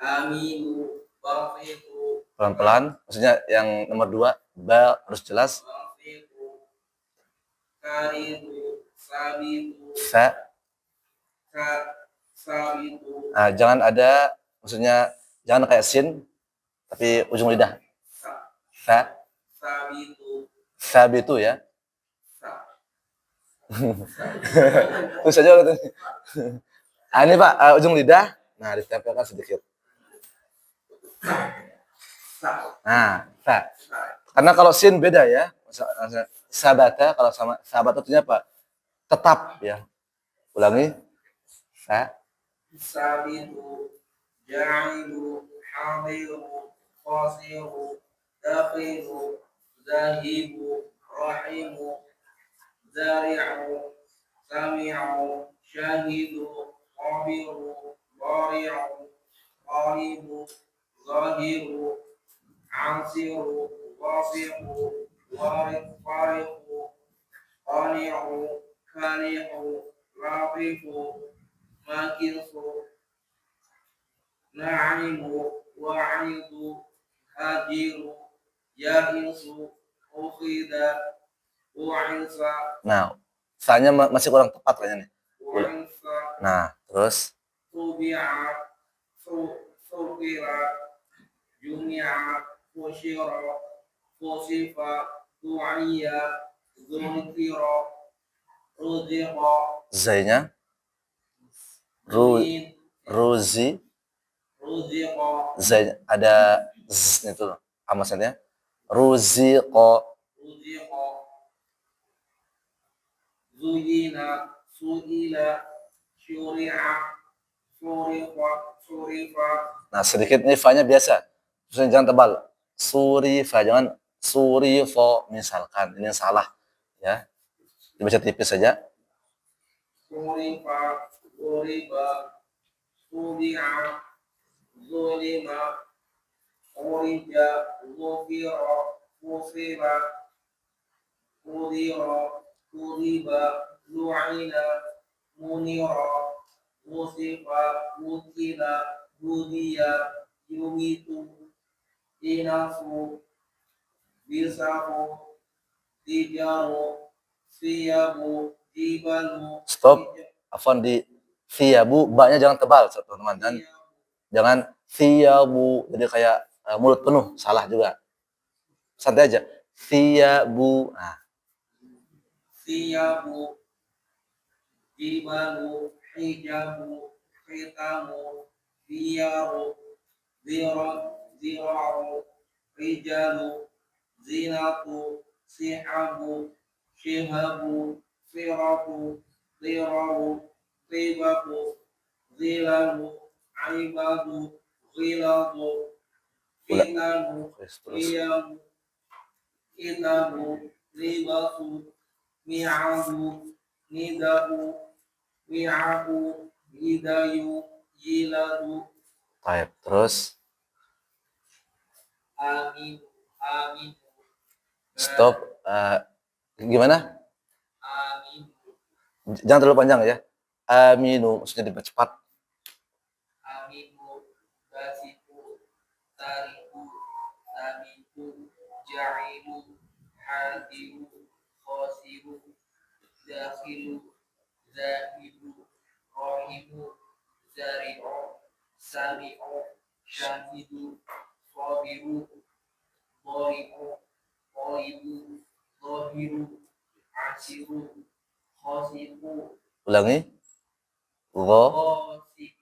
Aminu, bafiku, Pelan-pelan, maksudnya yang nomor 2, ba harus jelas. bafiku, karibu, sabitu, Fa. sabitu, Nah, jangan ada, maksudnya jangan kayak sin, tapi ujung lidah. Fa. sabitu, Sabitu ya. Terus aja gitu. Ini Pak, ujung lidah. Nah, ditempelkan sedikit. Nah, fa. Karena kalau sin beda ya. Sabata, kalau sama sahabat artinya apa? Tetap ya. Ulangi. Fa. sabitu, ja'ilu, hadiru, khasiru, dakhilu, zahibu, rahimu, zari'u, sami'u, syahidu, qabiru, bari'u, qaribu, zahiru, asiru, wasiqu, fariqu, qani'u, kali'u, laqifu, makisu, na'imu, wa'idu, hajiru, ya'isu, ukhida, u'isa, Nah, sa-nya masih kurang tepat kayaknya nih. u'isa, Nah, terus tubi'a, sukira, jumi'a, fushira, fusifa, tu'iyya, zulkira, ruziqa, zai-nya ru zid, ruzi, ruziqa, zai ada z itu amasannya. Ruziqa. ruziqa, zuyina, su'ila, syuri'a, surifa, Nah, sedikit nih fa-nya biasa. Terus jangan tebal. Surifa, jangan surifo misalkan. Ini yang salah ya. Dibaca tipis saja. surifa, suriba, subi'a, zulima, urija, zufira, fusira, udira, udiba, lu'ina, munira, usifa, ukila, budiya, yumitu, inafu, bisahu, tijaru, siyabu, jibalu, Stop. Afwan di thiyabu, ba-nya jangan tebal, teman-teman. Dan jangan thiyabu, jadi kayak mulut penuh, salah juga. Santai aja. Thiyabu. Nah, siyabu, jibalu, hijabu, khitamu, diyaru, zira'u, rijalu, zinatu, sihabu, shihabu, siraku, ziraru, tibaku, zilalu, aibadu, ziladu, fitanu, terus. qiyamu, kitabu, libasu, mi'adu, nidahu, wi'ahu, hidayu, yiladu, Baik, terus amin, amin, stop. Gimana? amin, Jangan terlalu panjang ya. Aminu, maksudnya dipercepat. aminu, basiku, tariku, tabiku, ja'ilu, hadiru, khosiru, dakhilu, zahibu, rohimu, zari'u, sami'u, syahidu, qabiru, dhari'u, qaibu, dhahiru, asiru, khosifu, Ulangi. Gho. khosif,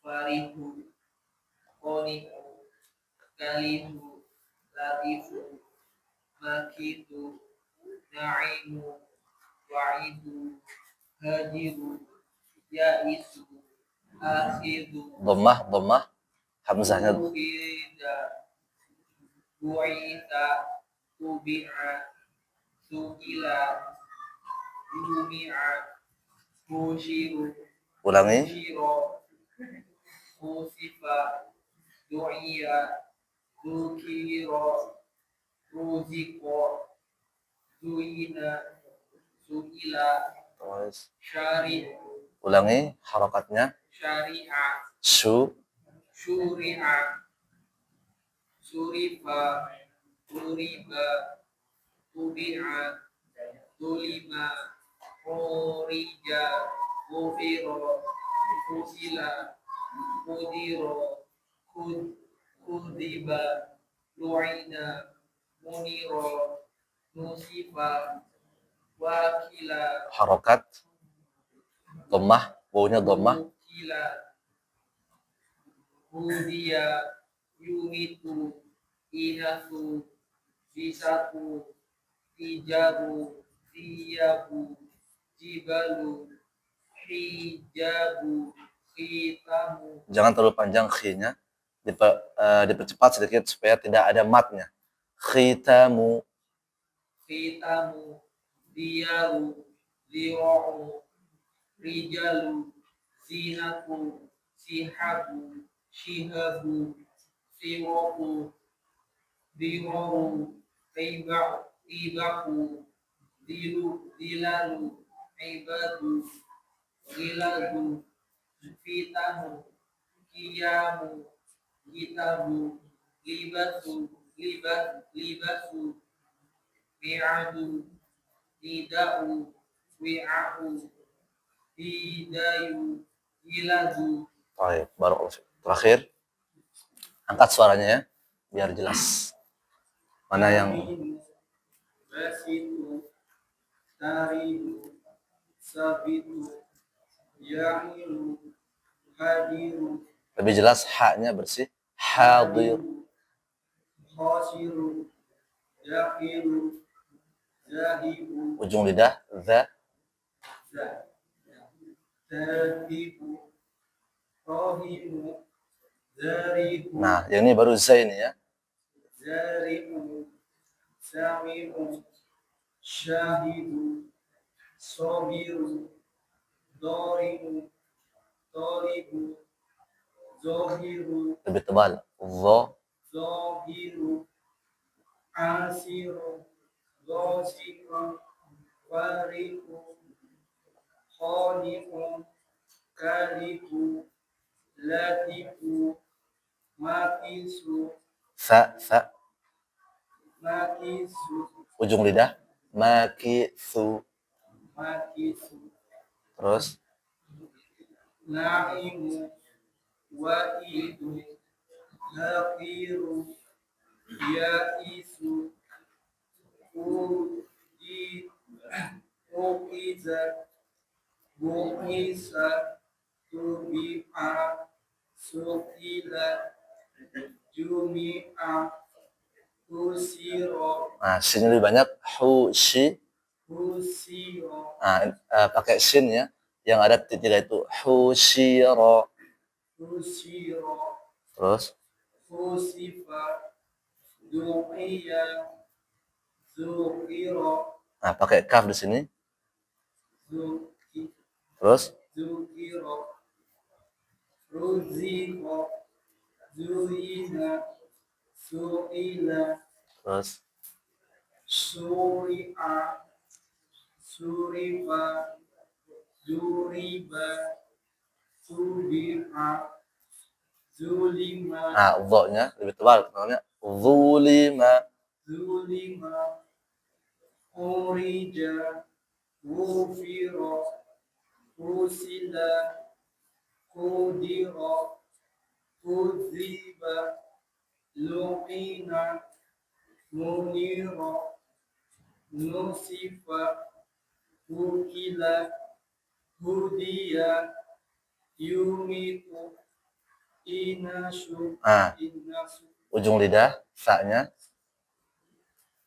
farihu qani'u kalihu latifu makitu na'imu wa'idu hajiru yaisu akhidu Dhammah hamzahnya mukhida bu'ita tubi'a sukila yumi'a mushiru ulangi. mushiro musifa du'iya dukiro ruziko duina suila Terus syari ulangi harakatnya. syari'a syuri'a surifa turiba tubi'a tulima urija ufiro fusila kudiro kudiba lu'ina muniro nusifa wakila Harakat dhammah, wawunya dhammah. Kila Hudia Yumitu Inasu Bisaku Tijabu Tiyabu Jibalu Hijabu Khitamu. Jangan terlalu panjang khi-nya. Dipercepat sedikit supaya tidak ada matnya. Khitamu. Khitamu Diyaru Zira'u Rijalu Zinaku Sihabu Shihabu Siwaku Diraru Tibaku Dilalu Ibadu Giladu Fitamu Kiyamu Kitabu Libasu Mi'adu Nida'u Wi'a'u Hidayu Giladu. Baik, barakallahu fiik. Terakhir, angkat suaranya ya, biar jelas. Mana yang Basitu Taridu Sabitu Ya'ilu Hadiru lebih jelas ha-nya bersih. Hadir. Khasiru Yaqilu Zahibu Ujung lidah za. Zahibu Rahimu Zaribu Nah, yang ini baru za ini ya. Zaribu Sami'u Syahidu Sobiru Dorimu Toribu Zohiru Lebih tebal. Dha. Zohiru Asiru Zosiku Fariku Khoniku Kaliku Latifu Makisu Fa. Makisu Ujung lidah. Makithu. Makisu Terus Na'imu Wa'idu Haqiru Ya'isu Uqiza Bu'isa Tubi'a Sukila Jumi'a Husiro nah, sin lebih banyak. Hushi. Husiro Nah, pakai sin ya. Yang ada tiga itu. Hushiro. Husiro Terus Husifa Du'iya Zukiro nah, pakai kaf di sini. Terus Zukiro Ruziko Zuyina Su'ila terus Suri'a Surifa Zuriba Subi'a Zulima nah, dha-nya lebih tebal kenalnya. Zulima. Zulima Urija Wufiro Usila Kudiro Kuziba Luqina Muniro Nusifa Ukila Hudia Yumitu Inasu. Ah, Inasu. ujung lidah, sa-nya.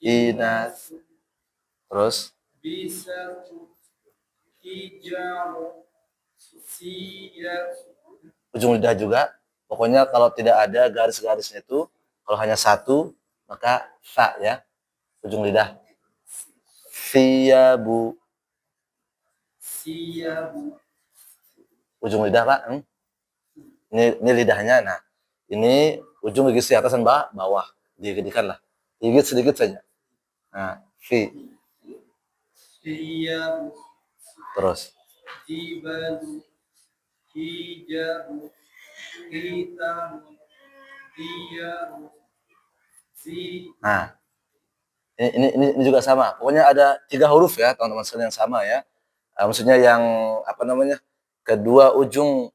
Inas. Terus Bisatu. Hijaru. Siyat. ujung lidah juga. Pokoknya kalau tidak ada garis-garisnya itu, kalau hanya satu, maka sa ya. Ujung lidah. Siyabu. Siyabu. Ujung lidah, Pak. Ini lidahnya. Nah, ini ujung gigi atas dan bawah. Digigitkan lah. Gigit sedikit saja. Nah, fi. Siyabu. Terus. Jibalu. Hijabu. Hitamu. Diyaru. Nah, ini juga sama. Pokoknya ada 3 huruf ya, teman-teman sekalian, yang sama ya. Maksudnya yang apa namanya? Kedua ujung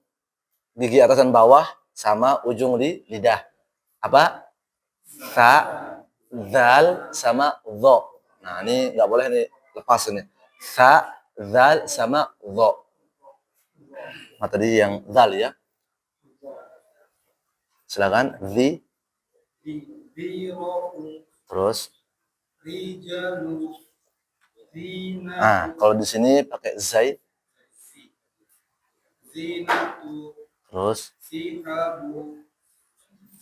gigi atas dan bawah sama ujung lidah. Apa? Sa, zal sama dho. Nah, ini nggak boleh nih lepas ini. Sa, zal sama dho. Nah, tadi yang zal ya. Silakan. Terus. Rijalu. Nah, kalau di sini pakai zai. Zinatu. Terus Sihabu.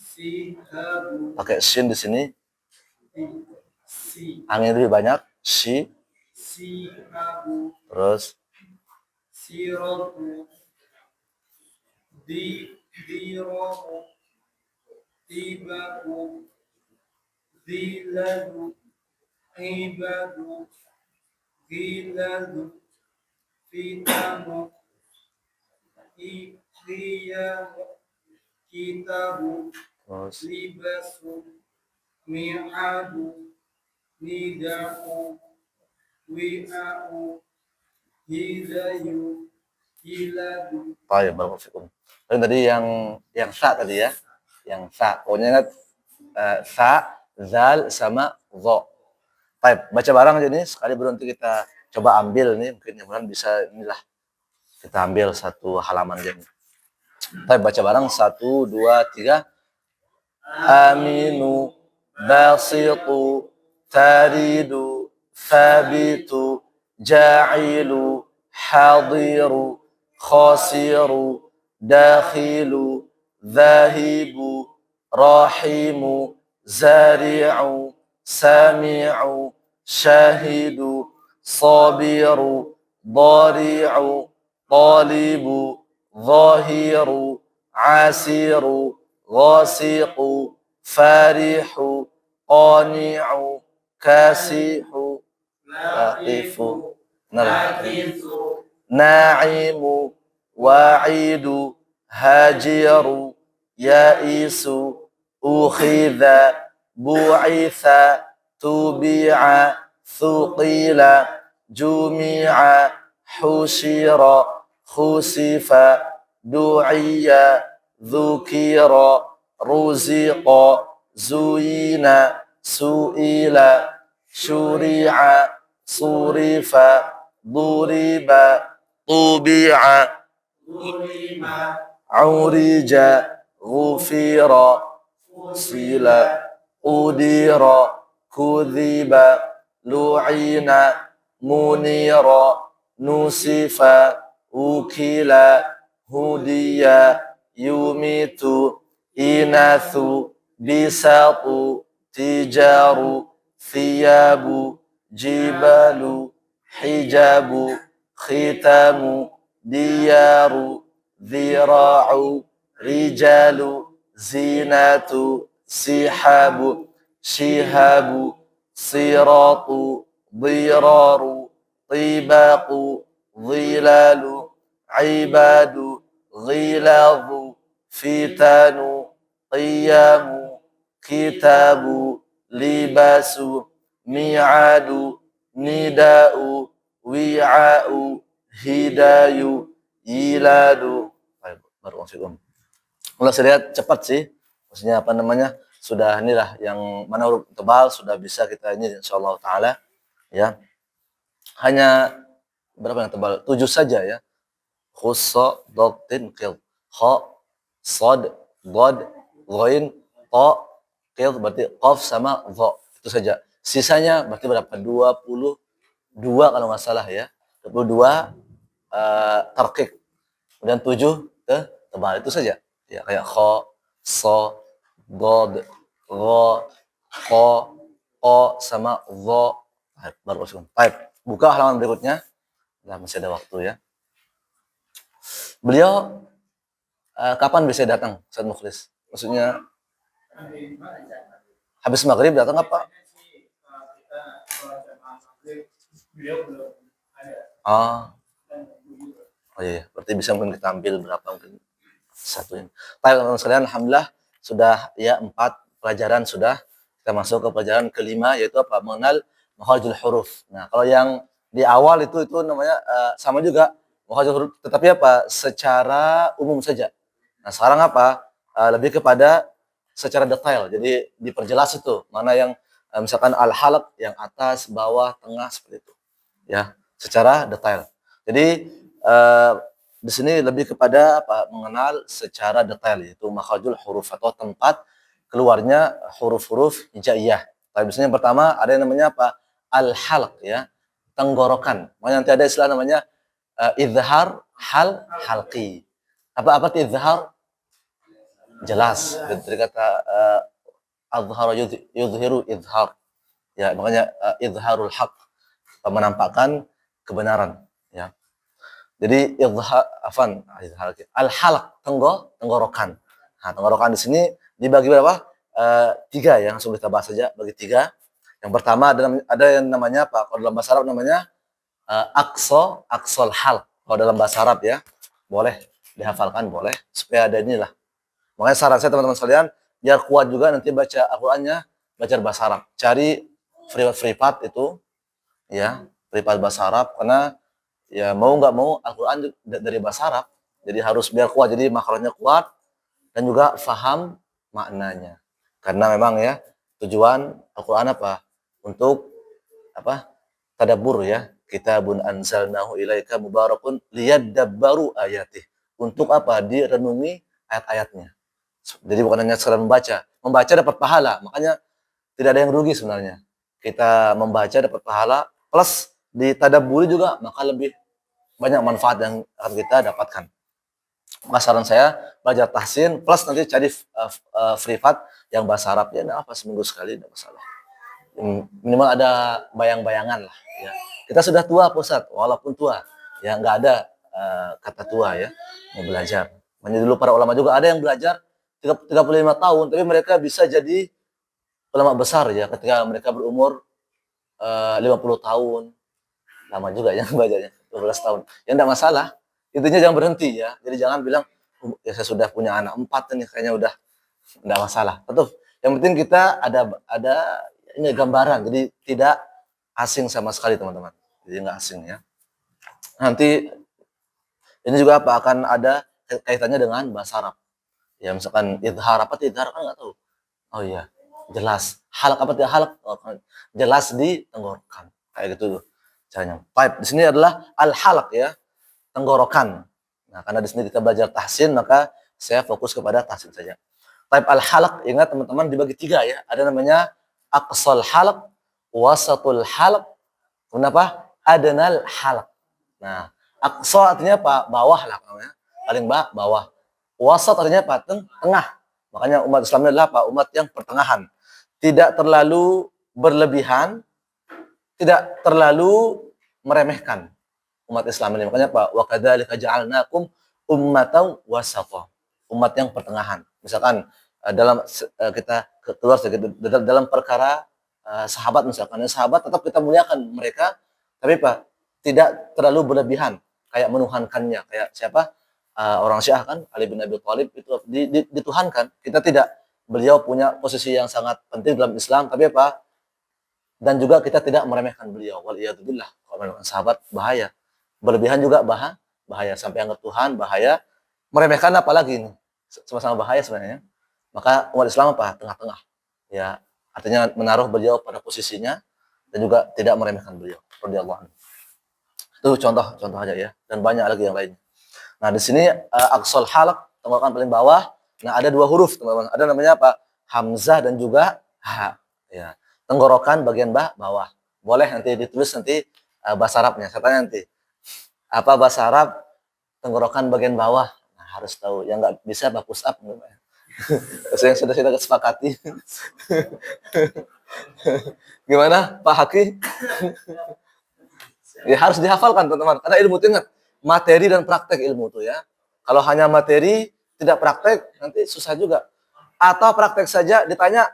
Sihabu. pakai shin di sini. Si. Angin lebih banyak. Si. Sihabu. Terus Siratu. Dirohu. Tibaku. Ziladu. Ibadu. Giladu. Fitamu. Ikhriyamu. Kitabu. terus Libasu. Mi'adu. Nida'u. Wi'a'u. Hidayu. Hiladu. ya barakallahu. Dan tadi yang sa tadi ya. Yang sa. Pokoknya ingat sa, zal sama dho. Baik, baca bareng aja nih. Sekali berhenti kita coba ambil nih. Mungkin mudah-mudahan bisa inilah. Kita ambil satu halaman aja nih. Baik, baca bareng. 1, 2, 3. Aminu, basitu, taridu, thabitu, ja'ilu, hadiru, khasiru, dakhilu, dhahibu, rahimu, zari'u, sami'u, syahidu, sabiru, dari'u, talibu, zahiru, asiru, غاسق فارح قانع كاسح واقف نرجف ناعم واعيد هاجر يائس أخذ بعث تبع ثقيل جمع حشر خسف دعي ذكر رزق زين سئل شرع صرف ضرب طبع عرج غفر صل قدر كذب لعن منير نسف أكل هدي يميت إناث بساط تجار ثياب جبال حجاب ختام ديار ذراع رجال زينة سحاب شهاب صراط ضرار طباق ظلال عباد غلاظ فتان قيام كتاب لباس ميعاد نداء وعاء هداي يلاد. Barakallahu. Mulai saya lihat cepat sih, maksudnya apa namanya, sudah inilah yang mana huruf tebal sudah bisa kita ini insyaallah taala ya. Hanya berapa yang tebal? 7 saja ya. Khussa, dottin, qil. Kha, sad, dhad, ghain, ta, qid, berarti qaf sama dha. Itu saja. Sisanya berarti berapa? 22 kalau nggak salah ya. 22 tarqiq. Kemudian 7 tebal. Itu saja. Ya, kayak kha, sa, dhad, gha, qa, qa sama dha. Baru masuk. Baik. Buka halaman berikutnya. Nah, masih ada waktu ya. Beliau kapan bisa datang, Ustaz Mukhlis? Maksudnya habis maghrib datang apa? Ah, oh iya, berarti bisa mungkin kita ambil berapa mungkin satu ini. Baik teman-teman sekalian, alhamdulillah sudah ya 4 pelajaran sudah. Kita masuk ke pelajaran kelima yaitu apa? Mengenal makharijul huruf. Nah, kalau yang di awal itu namanya sama juga makharijul huruf, tetapi apa? Secara umum saja. Nah, sekarang apa? Lebih kepada secara detail. Jadi diperjelas itu mana yang misalkan al-halaq yang atas, bawah, tengah seperti itu. Ya, secara detail. Jadi di sini lebih kepada apa? Mengenal secara detail yaitu makharijul huruf atau tempat keluarnya huruf-huruf hijaiyah. Tapi biasanya yang pertama ada yang namanya apa? Al-halq ya, tenggorokan. Makanya nanti ada istilah namanya izhar halqi. Apa izhar? Jelas. Dari kata azhara yuzhiru izhar. Ya, makanya izharul haq, menampakkan kebenaran ya. Jadi al-halq tenggorokan. Nah, tenggorokan di sini dibagi berapa? 3 ya, langsung kita bahas saja bagi 3. Yang pertama ada yang namanya apa? Kalau dalam bahasa Arab namanya aqsal halq. Kalau dalam bahasa Arab ya, boleh dihafalkan, boleh supaya ada inilah. Makanya saran saya teman-teman sekalian, biar kuat juga nanti baca Al-Qur'annya, baca bahasa Arab. Cari free part itu ya, free part bahasa Arab karena ya mau nggak mau Al-Qur'an dari bahasa Arab. Jadi harus biar kuat, jadi makhrajnya kuat dan juga faham maknanya. Karena memang ya tujuan Al-Qur'an apa? Untuk apa? Tadabbur ya. Kitabun anzalnahu ilaika mubarakun liyadabbaru ayatih. Untuk apa? Direnungi ayat-ayatnya. Jadi bukan hanya sekedar membaca. Membaca dapat pahala, makanya tidak ada yang rugi sebenarnya. Kita membaca dapat pahala, plus ditadabburi juga, maka lebih banyak manfaat yang akan kita dapatkan. Maka saran saya, belajar tahsin, plus nanti cari privat yang bahasa Arab. Ya, apa seminggu sekali, tidak masalah. Minimal ada bayang-bayangan lah. Ya. Kita sudah tua, Pak Ustadz, walaupun tua. Ya, nggak ada kata tua ya, mau belajar. Makanya dulu para ulama juga ada yang belajar 35 tahun, tapi mereka bisa jadi ulama besar ya ketika mereka berumur 50 tahun. Lama juga yang belajarnya, 12 tahun. Ya enggak masalah. Intinya jangan berhenti ya. Jadi jangan bilang, ya saya sudah punya anak 4 nih, kayaknya udah enggak masalah. Tetap yang penting kita ada ini gambaran, jadi tidak asing sama sekali teman-teman. Jadi enggak asing ya. Nanti ini juga apa akan ada kaitannya dengan bahasa Arab. Ya misalkan idhar, apa idhar kan nggak tahu. Oh iya, jelas. Halak apa tidak halak? Oh, jelas di tenggorokan. Kayak gitu caranya. Baik, di sini adalah al-halak ya, tenggorokan. Nah, karena di sini kita belajar tahsin, maka saya fokus kepada tahsin saja. Baik, al-halak, ingat teman-teman dibagi 3 ya. Ada namanya aqsal halak, wasatul halak, kemudian apa? Adnal halak. Nah, aqsa artinya apa? Bawah lah namanya. Paling bawah. Wasat artinya apa? Tengah. Makanya umat Islam adalah apa? Umat yang pertengahan. Tidak terlalu berlebihan, tidak terlalu meremehkan umat Islam ini. Makanya apa? Wa kadzalika ja'alnakum ummatan wasata. Umat yang pertengahan. Misalkan dalam kita keluar dalam perkara sahabat misalkan, sahabat tetap kita muliakan mereka, tapi apa? Tidak terlalu berlebihan kayak menuhankannya, kayak siapa? Orang Syiah kan, Ali bin Abi Thalib itu dituhankan. Kita tidak, beliau punya posisi yang sangat penting dalam Islam, tapi apa? Dan juga kita tidak meremehkan beliau. Waliyadzubillah. Kalau meremehkan sahabat bahaya. Berlebihan juga bahaya. Sampai anggap Tuhan bahaya. Meremehkan apalagi ini? Sama-sama bahaya sebenarnya. Maka umat Islam apa? Tengah-tengah. Ya, artinya menaruh beliau pada posisinya dan juga tidak meremehkan beliau. Radhiyallahu anhu. Itu contoh aja ya. Dan banyak lagi yang lainnya. Nah, di sini aqsal halaq, tenggorokan paling bawah, Nah, ada dua huruf, teman-teman. Ada namanya apa? Hamzah dan juga ha. Ya. Tenggorokan bagian bawah. Boleh nanti ditulis nanti bahasa Arabnya. Saya tanya nanti. Apa bahasa Arab tenggorokan bagian bawah? Nah, harus tahu. Yang nggak bisa bah push up. Yang sudah kita kesepakati. Gimana, Pak Haki? Ya harus dihafalkan, teman-teman. Karena ilmu itu ingat, materi dan praktek ilmu itu ya. Kalau hanya materi, tidak praktek, nanti susah juga. Atau praktek saja ditanya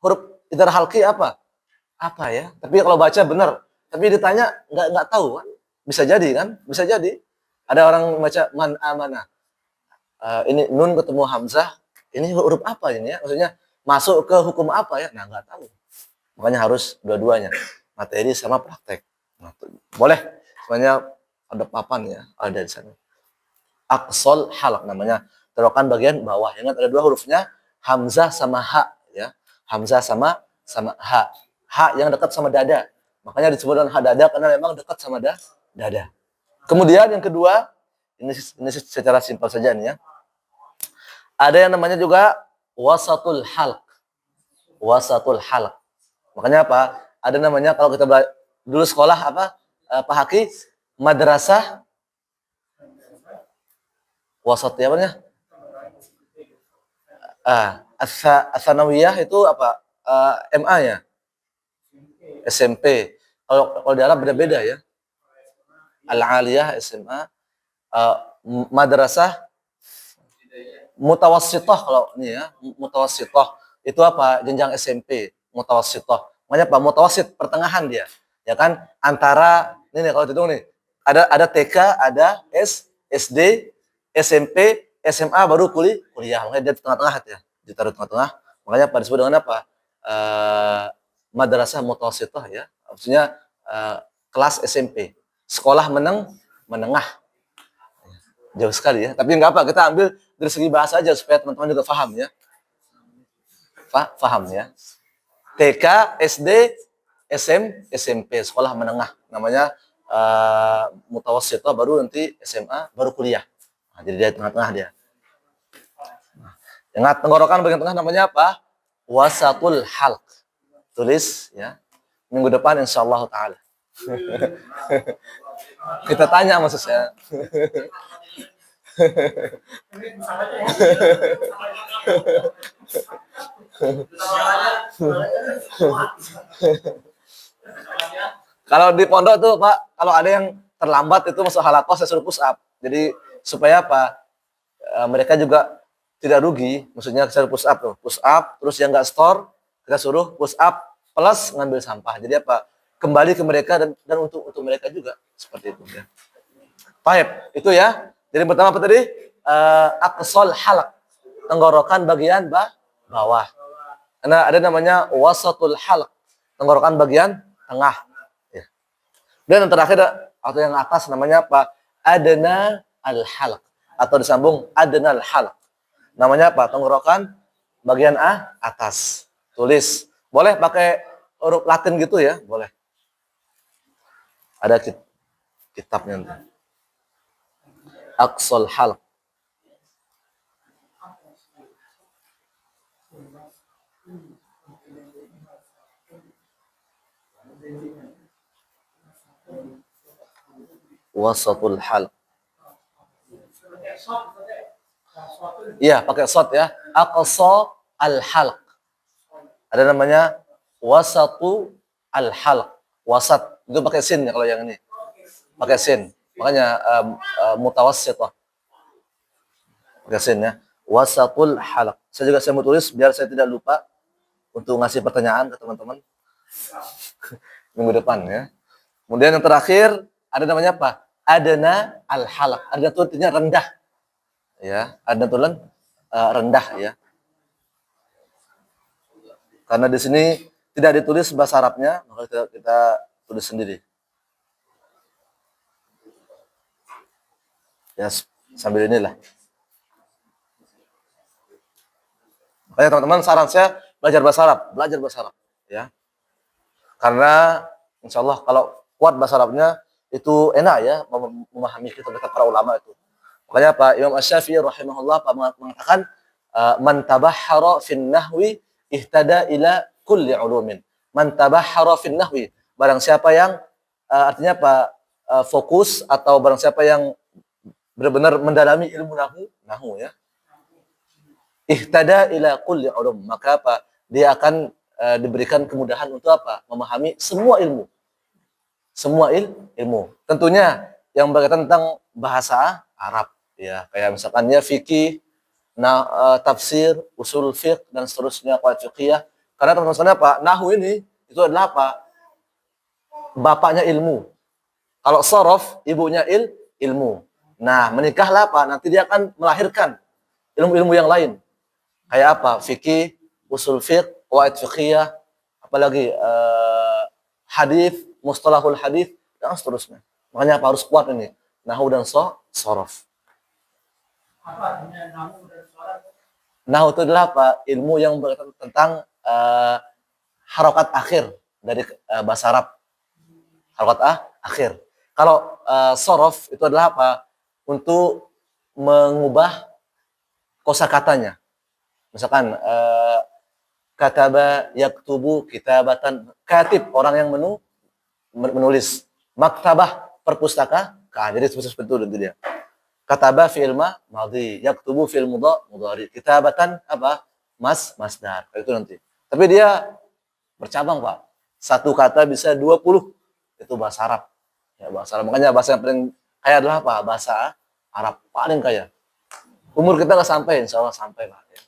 huruf idhar halqi apa? Apa ya? Tapi kalau baca benar, tapi ditanya nggak tahu kan? Bisa jadi kan? Bisa jadi. Ada orang baca man amana. Ini nun ketemu hamzah, ini huruf apa ini ya? Maksudnya masuk ke hukum apa ya? Nah, nggak tahu. Makanya harus dua-duanya, materi sama praktek. Nah, boleh, semuanya ada papan ya, ada di sana. Aqsal halq namanya, tenggorokan bagian bawah. Ingat ada dua hurufnya, hamzah sama ha ya. Hamzah sama ha. Ha yang dekat sama dada. Makanya disebut dengan ha dada karena memang dekat sama dada. Kemudian yang kedua, ini secara simpel saja nih ya. Ada yang namanya juga wasatul halq. Wasatul halq. Makanya apa? Ada namanya kalau kita dulu sekolah apa? Pak Haki, madrasah wasat ya namanya? Ats-tsanawiyah itu apa? MA ya? SMP. Kalau di Arab beda-beda ya. Al-aliyah SMA, madrasah mutawassithah kalau ini ya, mutawassithah. Itu apa? Jenjang SMP, mutawassithah. Makanya apa? Mutawassit, pertengahan dia. Ya kan? Antara ini nih kalau hitung nih. Ada TK, ada SD, SMP, SMA baru kuliah. Makanya dia di tengah-tengah ya. Ditaruh tengah-tengah. Makanya apa disebut dengan apa? Madrasah mutawassithah ya. Maksudnya kelas SMP. Sekolah menengah. Jauh sekali ya. Tapi enggak apa, kita ambil dari segi bahasa aja supaya teman-teman juga paham ya. Paham ya. TK, SD, SMP, sekolah menengah. Namanya mutawassithah, baru nanti SMA, baru kuliah. Nah, jadi dia tengah-tengah dia. Nah, ingat tenggorokan bagian tengah namanya apa? Wasatul halq. Tulis ya. Minggu depan insyaallah taala. Kita tanya maksud saya. Kalau di pondok tuh Pak, kalau ada yang terlambat itu masuk halakoh saya suruh push up. Jadi supaya apa? Mereka juga tidak rugi. Maksudnya saya push up tuh, push up, terus yang nggak store kita suruh push up plus ngambil sampah. Jadi apa? Kembali ke mereka dan untuk mereka juga seperti itu ya. Baik, itu ya. Jadi pertama apa tadi? Aqsal halq, tenggorokan bagian bawah. Karena ada namanya wasatul halq, tenggorokan bagian tengah. Ya. Dan yang terakhir atau yang atas namanya apa? Adna al halq atau disambung adna al halq. Namanya apa? Tenggorokan bagian atas. Tulis. Boleh pakai huruf Latin gitu ya, boleh. Ada kitabnya nanti. Aqsal halq. Wasatul halq. Iya, pakai shad ya. Aqsa al halq. Ada namanya wasatu al halq. Wasat itu pakai sin ya kalau yang ini. Pakai sin. Makanya mutawassithah. Pakai sin ya. Wasatul halq. Saya mau tulis biar saya tidak lupa untuk ngasih pertanyaan ke teman-teman minggu depan ya. Kemudian yang terakhir ada namanya apa? Adna al halq. Adna itu artinya rendah. Ya, adna itu rendah ya. Karena di sini tidak ditulis bahasa Arabnya, maka kita tulis sendiri. Ya, sambil inilah. Makanya teman-teman saran saya belajar bahasa Arab ya. Karena insya Allah kalau kuat bahasa Arabnya itu enak ya memahami kita para ulama itu. Makanya Pak Imam Asy-Syafi'i rahimahullah Pak mengatakan man tabahhara fin nahwi ihtada ila kulli ulumin. Man tabahhara fin nahwi, barang siapa yang artinya apa? Fokus atau barang siapa yang benar-benar mendalami ilmu nahu ya. Ihtada ila kulli ulum, maka apa? Dia akan diberikan kemudahan untuk apa? Memahami semua ilmu. Semua ilmu. Tentunya yang berkaitan tentang bahasa Arab ya, kayak misalkan ya fikih, tafsir, usul fiqh dan seterusnya, qawaid fiqhiyah. Karena teman-teman apa? Nahwu ini itu adalah apa? Bapaknya ilmu. Kalau sorof, ibunya ilmu. Nah, menikahlah apa? Nanti dia akan melahirkan ilmu-ilmu yang lain. Kayak apa? Fikih, usul fiqh, qawaid fiqhiyah, apalagi hadis, mustalahul hadis dan seterusnya. Makanya apa? Harus kuat ini. Nahwu dan sorof. Apa artinya nahu dan sholat? Nahwu itu adalah apa? Ilmu yang berkaitan tentang harokat akhir dari bahasa Arab. Harokat akhir. Kalau sorof itu adalah apa? Untuk mengubah kosakatanya. Misalkan kataba yaktubu kitabatan, katib orang yang menulis, maktabah perpustakaan. Jadi seperti itu dia. Kataba fi'il madhi, yaktubu fi'il mudhari, kitabatan apa? Masdar. Itu nanti. Tapi dia bercabang, Pak. Satu kata bisa 20. Itu bahasa Arab. Ya, bahasa Arab. Makanya bahasa yang paling kaya adalah apa? Bahasa Arab. Paling kaya. Umur kita nggak sampai, insya Allah sampai, Pak. Ya.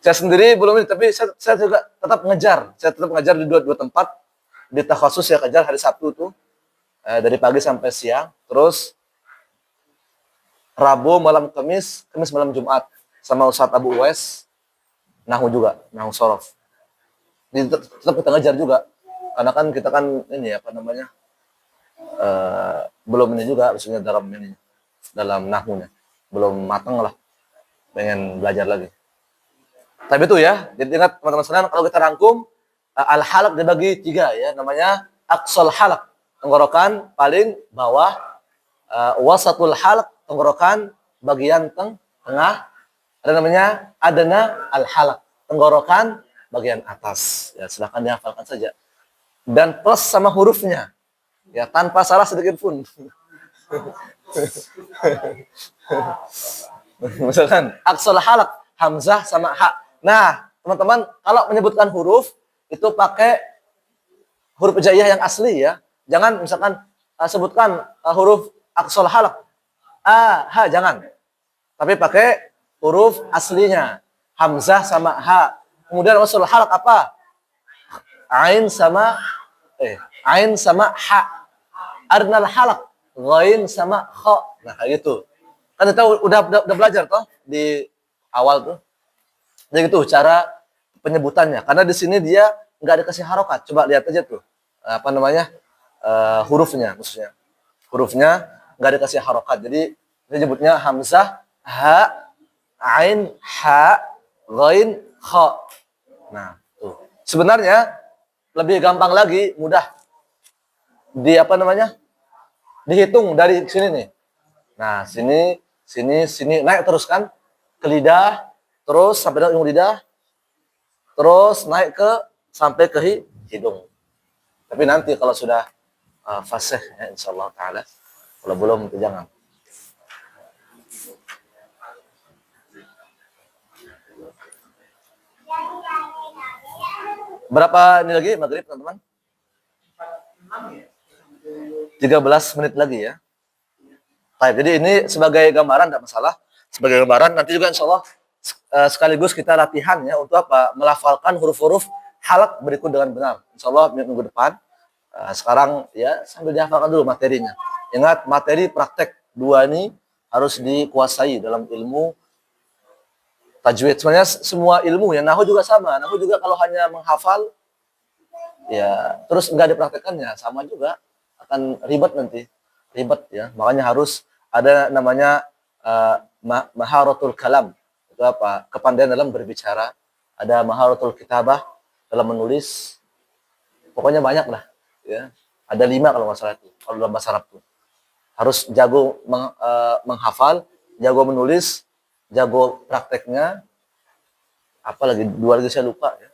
Saya sendiri belum ini, tapi saya juga tetap ngejar. Saya tetap ngejar di dua tempat. Di takhasus saya kejar hari Sabtu tuh. Dari pagi sampai siang. Terus Rabu malam Kamis malam Jumat. Sama Ustadz Abu Uwais. Nahwu juga, Nahwu sorof. Jadi tetap kita ngejar juga. Karena kan kita kan ini apa namanya, belum ini juga, maksudnya dalam nahwunya. Belum matang lah. Pengen belajar lagi. Tapi itu ya, jadi ingat teman-teman sekalian, kalau kita rangkum, al-halaq dibagi 3 ya, namanya aqsal halaq, tenggorokan paling bawah, wasatul halaq, tenggorokan bagian tengah, ada namanya adna al-halaq, tenggorokan bagian atas. Ya, silakan dihafalkan saja. Dan plus sama hurufnya. Ya, tanpa salah sedikit pun. Misalkan aqsal halaq, hamzah sama ha. Nah, teman-teman, kalau menyebutkan huruf itu pakai huruf hijaiyah yang asli ya. Jangan misalkan sebutkan huruf aqsal halaq. Ha, jangan. Tapi pakai huruf aslinya. Hamzah sama ha. Kemudian aqsal halaq apa? Ain sama ha. Arnal halaq, ghain sama kha. Nah, kayak gitu. Kan kita udah belajar toh di awal tuh. Jadi gitu cara penyebutannya. Karena di sini dia nggak dikasih harokat. Coba lihat aja tuh. Apa namanya? Hurufnya maksudnya. Hurufnya nggak dikasih harokat. Jadi kita nyebutnya hamzah, ha, ain, ha, ghain, kha. Nah, tuh. Sebenarnya lebih gampang lagi, mudah. Apa namanya? Dihitung dari sini nih. Nah, sini naik terus kan ke lidah, terus sampai ke ujung lidah, terus naik sampai ke hidung. Tapi nanti kalau sudah fasih ya insyaallah taala. Kalau belum itu jangan. Berapa ini lagi maghrib teman-teman? 13 menit lagi ya. Baik, jadi ini sebagai gambaran tidak masalah. Sebagai gambaran nanti juga insyaallah sekaligus kita latihan ya untuk apa? Melafalkan huruf-huruf halaq berikut dengan benar. Insyaallah minggu depan. Sekarang ya sambil dihafalkan dulu materinya. Ingat materi praktek 2 ini harus dikuasai dalam ilmu tajwid. Sebenarnya semua ilmu ya, nahwu juga sama. Nahwu juga kalau hanya menghafal ya terus enggak dipraktekkannya sama juga akan ribet nanti. Ribet ya. Makanya harus ada namanya maharatul kalam. Itu apa? Kepandaian dalam berbicara. Ada maharatul kitabah dalam menulis. Pokoknya banyak lah ya. Ada 5 kalau nggak salah itu. Kalau dalam bahasa Arab tuh. Harus jago menghafal, jago menulis, jago prakteknya, apalagi dua lagi saya lupa ya.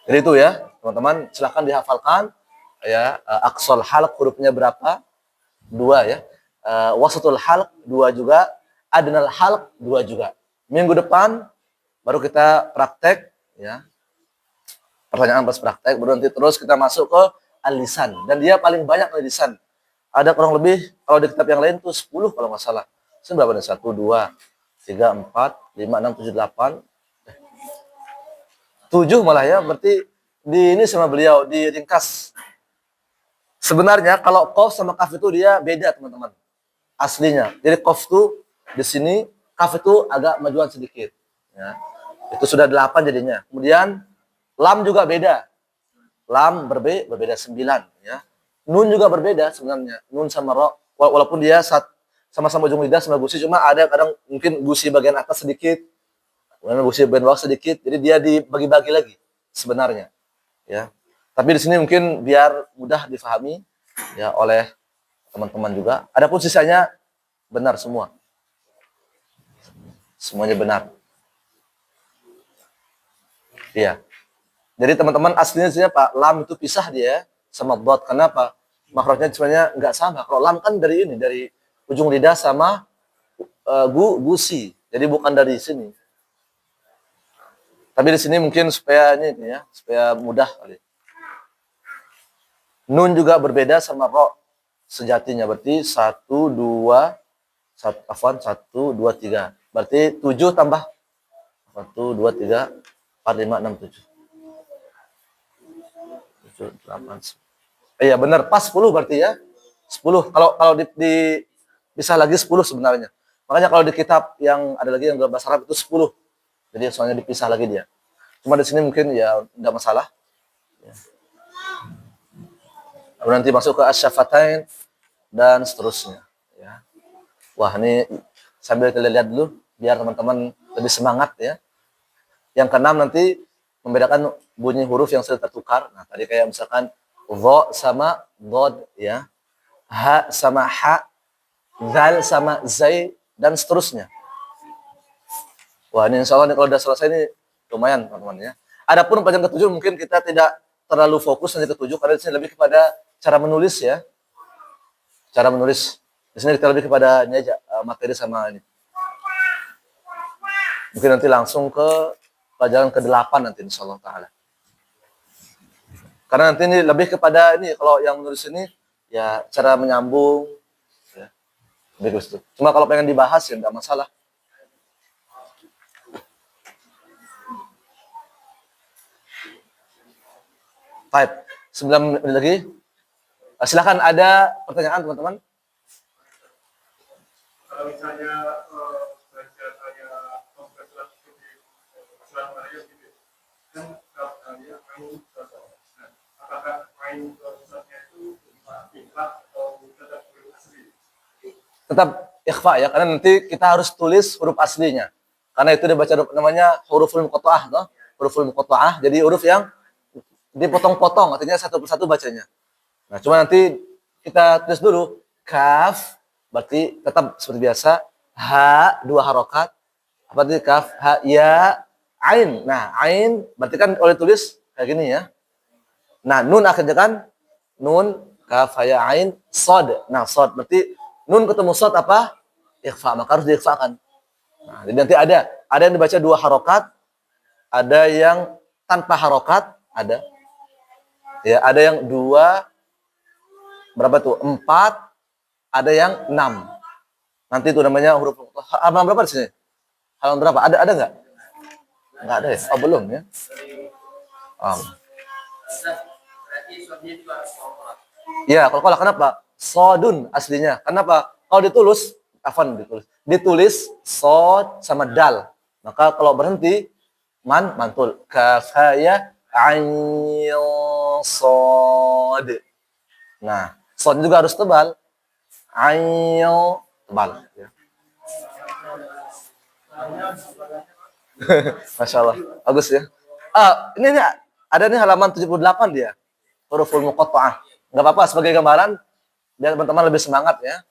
Jadi itu ya, teman-teman silahkan dihafalkan ya. Aqsal halq hurufnya berapa? 2 ya. Wasatul halq 2 juga, adnal halq 2 juga. Minggu depan baru kita praktek ya. Pertanyaan pas praktek, baru nanti terus kita masuk ke al-lisan, dan dia paling banyak al-lisan. Ada kurang lebih kalau di kitab yang lain tuh 10 kalau nggak salah. Ini berapa nih? 1 2 3 4 5 6 7 8 7 malah ya. Berarti di ini sama beliau diringkas. Sebenarnya kalau qaf sama kaf itu dia beda, teman-teman. Aslinya. Jadi qaf itu di sini, kaf itu agak majuan sedikit ya. Itu sudah 8 jadinya. Kemudian lam juga beda. Lam berbeda 9 ya. Nun juga berbeda sebenarnya. Nun sama ro, walaupun dia sama-sama ujung lidah sama gusi, cuma ada kadang mungkin gusi bagian atas sedikit, kemudian gusi bagian bawah sedikit. Jadi dia dibagi-bagi lagi sebenarnya ya. Tapi di sini mungkin biar mudah difahami ya oleh teman-teman juga. Adapun sisanya benar semua. Semuanya benar. Iya. Jadi teman-teman aslinya sini Pak, lam itu pisah dia sama dot. Kenapa? Makhrajnya sebenarnya nggak sama. Kalau lam kan dari ini, dari ujung lidah sama gusi. Jadi bukan dari sini. Tapi di sini mungkin supaya ini ya, supaya mudah kali. Nun juga berbeda sama ro sejatinya. Berarti 1 2 1 2 3. Berarti 7 tambah 1 2 3 4 5 6 7. 8. Iya benar, pas 10 berarti ya. 10. Kalau bisa lagi 10 sebenarnya. Makanya kalau di kitab yang ada lagi yang berbahasa Arab itu 10. Jadi soalnya dipisah lagi dia. Cuma di sini mungkin ya enggak masalah. Ya. Lalu nanti masuk ke asyafatain dan seterusnya ya. Wah, ini sambil kita lihat dulu biar teman-teman lebih semangat ya. Yang keenam nanti membedakan bunyi huruf yang sudah tertukar. Nah, tadi kayak misalkan dha sama dhad ya. Ha sama ha, zal sama zai, dan seterusnya. Wah, ini insya Allah nih, kalau udah selesai ini lumayan teman-teman ya. Adapun pelajaran ketujuh mungkin kita tidak terlalu fokus nanti ketujuh, karena di sini lebih kepada cara menulis ya. Cara menulis. Di sini kita lebih kepada ini aja, materi sama ini. Mungkin nanti langsung ke pelajaran ke-8 nanti insyaallah taala. Karena nanti ini lebih kepada ini, kalau yang menulis ini ya cara menyambung ya. Lebih ke situ. Cuma kalau pengen dibahas ya enggak masalah. Baik, 9 menit lagi. Silakan, ada pertanyaan teman-teman? Kalau misalnya belajar kayak kompleks seperti Islam Raya gitu, kan dia main apakah main prosesnya itu ikhfa atau tetap huruf asli? Tetap ikhfa ya, karena nanti kita harus tulis huruf aslinya. Karena itu dibaca namanya huruful muqatta'ah, toh. Huruful muqatta'ah, jadi huruf yang dipotong-potong, artinya satu persatu bacanya. Nah, cuma nanti kita tulis dulu kaf, berarti tetap seperti biasa, ha 2 harokat, apa tadi kaf, ha, ya, ain. Nah, ain berarti kan oleh tulis kayak gini ya. Nah, nun akhirnya kan nun, kaf, ha, ya, ain, sod. Nah, sod berarti nun ketemu sod apa? Ikhfa, maka harus diikhfakan. Nah, jadi nanti ada yang dibaca 2 harokat, ada yang tanpa harokat, ada. Ya, ada yang 2, berapa tuh? 4, ada yang 6. Nanti itu namanya huruf halaman berapa di sini? Halaman berapa? Ada enggak? Enggak ada ya? Oh, belum ya. Ya, kalau kenapa? Sodun aslinya. Kenapa? Kalau ditulis sod sama dal. Maka kalau berhenti mantul. Kafaya ain sod. Nah, sod juga harus tebal. Ain tebal. Ya. Masya Allah, bagus ya. Ini ada nih halaman 78 dia. Huruful muqatta'ah. Enggak apa-apa, sebagai gambaran biar teman-teman lebih semangat ya.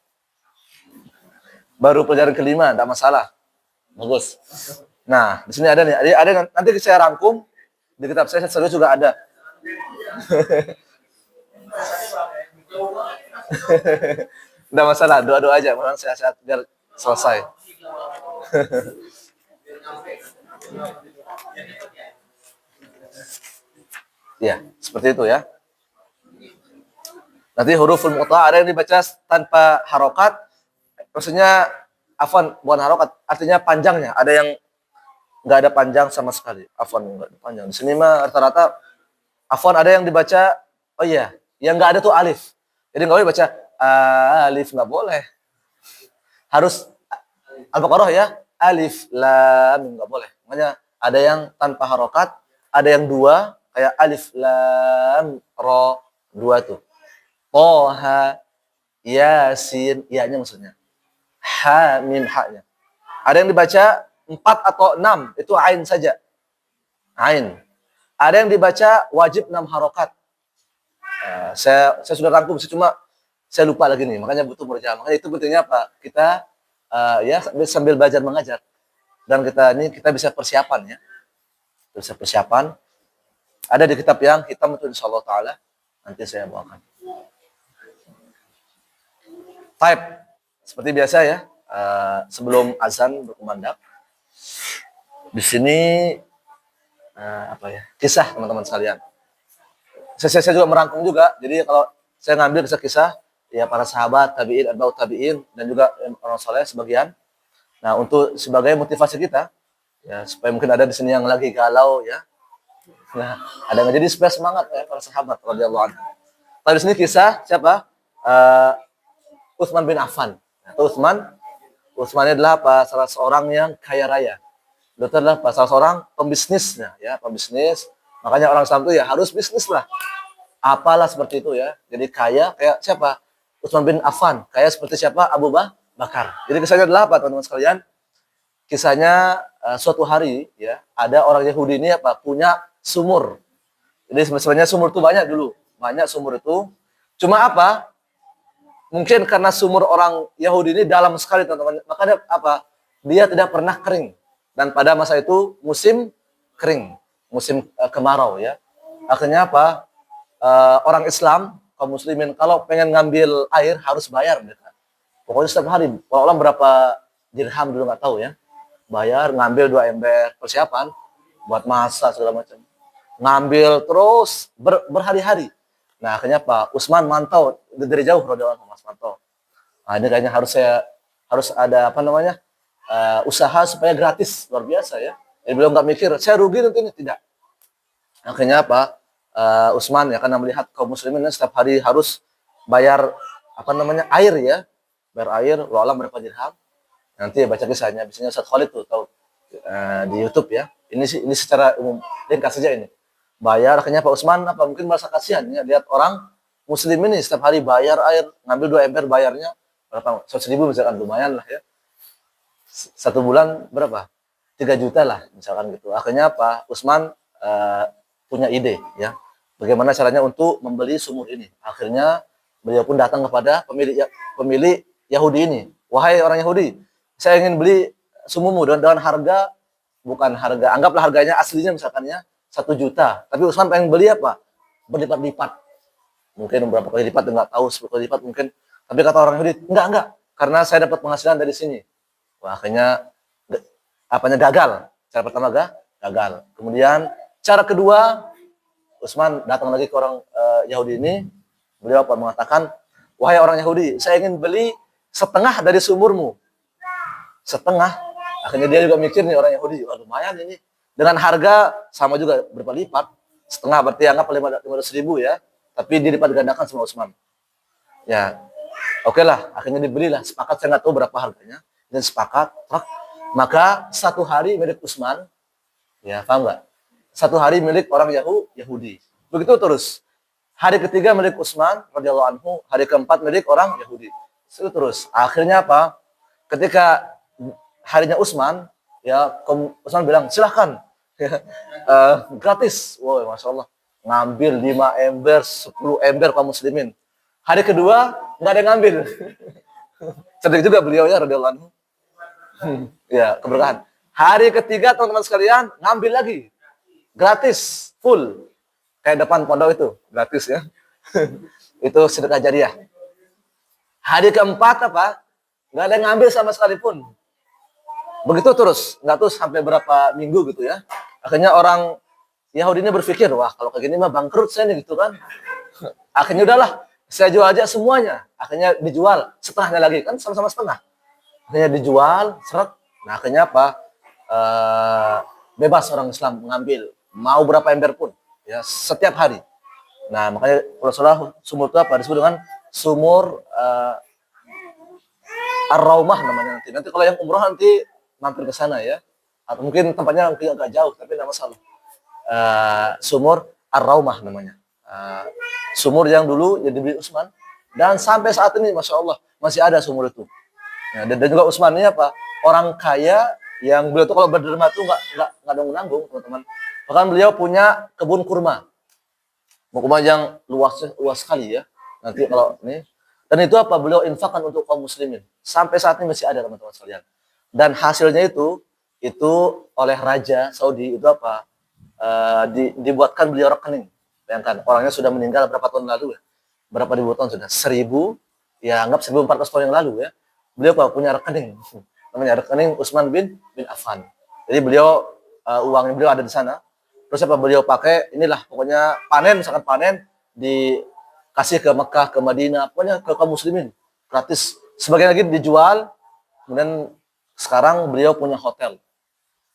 Baru pelajaran kelima, tidak masalah. Bagus. Nah, di sini ada nih. Ada nanti saya rangkum di kitab saya serius juga ada. Tidak masalah, doa-doa aja, mudah sehat-sehat biar selesai. Ya, seperti itu ya. Nanti huruful muqatta'ah ada yang dibaca tanpa harokat, maksudnya afwan bukan harokat, artinya panjangnya. Ada yang nggak ada panjang sama sekali. Afwan nggak ada panjang. Di sini mah rata-rata afwan ada yang dibaca, oh iya, yang nggak ada tuh alif. Jadi nggak boleh baca alif, nggak boleh. Harus Al-Baqarah ya, alif lam, nggak boleh. Makanya ada yang tanpa harokat, ada yang dua kayak alif lam ro, dua tuh. Toha, Yasin, iya-nya maksudnya. Ha, mim, ha-nya. Ada yang dibaca 4 atau 6, itu ain saja. Ain. Ada yang dibaca wajib 6 harokat. Saya sudah rangkum, saya lupa lagi nih, makanya butuh murajaah. Makanya itu pentingnya apa? Kita ya sambil belajar mengajar. Dan kita bisa persiapan ya. Bisa persiapan. Ada di kitab yang hitam itu insyaallah taala nanti saya bawakan. Type seperti biasa ya, sebelum azan berkumandang. Di sini apa ya? Kisah teman-teman sekalian. Saya juga merangkum juga. Jadi kalau saya ngambil kisah-kisah ya para sahabat, tabi'in, atba'ut tabi'in dan juga orang saleh sebagian. Nah, untuk sebagai motivasi kita ya supaya mungkin ada di sini yang lagi galau ya. Nah, ada yang jadi supaya semangat ya para sahabat radhiyallahu anhu. Tapi di sini kisah siapa? Utsman bin Affan. Utsman ini adalah salah seorang yang kaya raya. Dia adalah salah seorang pembisnisnya, ya, pembisnis. Makanya orang Islam itu ya harus bisnis lah. Apalah seperti itu ya. Jadi kaya kayak siapa? Utsman bin Affan. Kaya seperti siapa? Abu Bakar. Jadi kisahnya adalah apa teman-teman sekalian? Kisahnya suatu hari ya ada orang Yahudi ini punya sumur. Jadi sebenarnya sumur itu banyak dulu. Banyak sumur itu. Cuma apa? Mungkin karena sumur orang Yahudi ini dalam sekali teman-teman, makanya dia tidak pernah kering. Dan pada masa itu musim kering, musim kemarau ya. Akhirnya orang Islam, kaum muslimin kalau pengen ngambil air harus bayar mereka. Pokoknya setiap hari, walau berapa dirham dulu nggak tahu ya. Bayar, ngambil 2 ember, persiapan buat masak segala macam. Ngambil terus berhari-hari. Nah, akhirnya Utsman mantau dari jauh radhiyallahu anhu, mantau. Nah, ini kayaknya harus ada usaha supaya gratis, luar biasa ya. Jadi beliau nggak mikir saya rugi nanti ini, tidak. Akhirnya Utsman ya karena melihat kaum muslimin setiap hari harus bayar air ya. Bayar air, walau berapa dirham. Nanti baca kisahnya, biasanya Ustaz Khalid tuh tahu di YouTube ya. Ini secara umum ringkas saja ini. Bayar, akhirnya Pak Utsman mungkin merasa kasihan ya lihat orang muslim ini setiap hari bayar air, ngambil 2 ember bayarnya berapa? 100.000 misalkan, lumayan lah ya. 1 bulan berapa? 3 juta lah misalkan gitu. Akhirnya Utsman punya ide ya. Bagaimana caranya untuk membeli sumur ini? Akhirnya beliau pun datang kepada pemilik Yahudi ini. Wahai orang Yahudi, saya ingin beli sumurmu dengan harga, bukan harga, anggaplah harganya aslinya misalkan ya 1 juta. Tapi Utsman pengen beli berlipat-lipat. Mungkin berapa kali lipat, enggak tahu, 10 kali lipat mungkin. Tapi kata orang Yahudi, enggak. Karena saya dapat penghasilan dari sini. Wah, akhirnya gagal. Cara pertama gagal. Kemudian cara kedua, Utsman datang lagi ke orang Yahudi ini. Beliau mengatakan, wahai orang Yahudi, saya ingin beli setengah dari sumurmu. Setengah. Akhirnya dia juga mikir nih orang Yahudi, wah lumayan ini. Dengan harga sama juga berlipat. Setengah berarti anggap 500.000 ya. Tapi dilipat gandakan sama Utsman. Ya, oke lah. Akhirnya dibelilah. Sepakat, saya nggak tahu berapa harganya. Dan sepakat. Maka 1 hari milik Utsman. Ya, paham nggak? 1 hari milik orang Yahudi. Begitu terus. Hari ketiga milik Utsman radhiyallahu anhu. Hari keempat milik orang Yahudi. Itu terus. Akhirnya ketika harinya Utsman, ya Utsman bilang silahkan gratis. Wow, masya Allah, ngambil 5 ember, 10 ember kaum muslimin. Hari kedua nggak ada yang ngambil. Cerdik juga beliau ya radhiyallahu anhu. Ya, keberkahan. Hari ketiga teman-teman sekalian ngambil lagi. Gratis, full. Kayak depan pondok itu, gratis ya. Itu sedekah jariah. Hari keempat apa? Nggak ada yang ngambil sama sekali pun. Begitu terus, nggak tahu sampai berapa minggu gitu ya. Akhirnya orang Yahudi ini berpikir, wah kalau kayak gini mah bangkrut saya nih gitu kan. Akhirnya udahlah, saya jual aja semuanya. Akhirnya dijual setengahnya lagi kan sama-sama setengah. Akhirnya dijual, seret. Nah akhirnya apa? Bebas orang Islam mengambil mau berapa ember pun, ya setiap hari. Nah makanya Rasulullah sumur itu apa disebut dengan sumur Ar-Raumah namanya nanti. Nanti kalau yang umroh nanti mampir ke sana ya. Atau mungkin tempatnya agak jauh tapi tidak masalah. Sumur Ar-Raumah namanya. Sumur yang dulu yang dibeli Utsman dan sampai saat ini masya Allah masih ada sumur itu. Ya, dan juga Utsman ini apa? Orang kaya yang beliau tuh kalau berderma tuh nggak nanggung teman-teman. Bahkan beliau punya kebun kurma. Kurma yang luas sekali ya. Nanti kalau ini dan itu apa beliau infakkan untuk kaum muslimin. Sampai saat ini masih ada teman-teman sekalian. Dan hasilnya itu oleh Raja Saudi itu apa? Dibuatkan beliau rekening. Bayangkan orangnya sudah meninggal berapa tahun lalu ya? Berapa ribu tahun sudah? 1000, ya anggap 1400 tahun yang lalu ya. Beliau apa? Punya rekening. Namanya rekening Utsman bin Affan. Jadi beliau uangnya beliau ada di sana. Terus apa beliau pakai? Inilah pokoknya panen, misalkan panen dikasih ke Mekah, ke Madinah, pokoknya ke kaum muslimin gratis. Sebagian lagi dijual. Kemudian sekarang beliau punya hotel.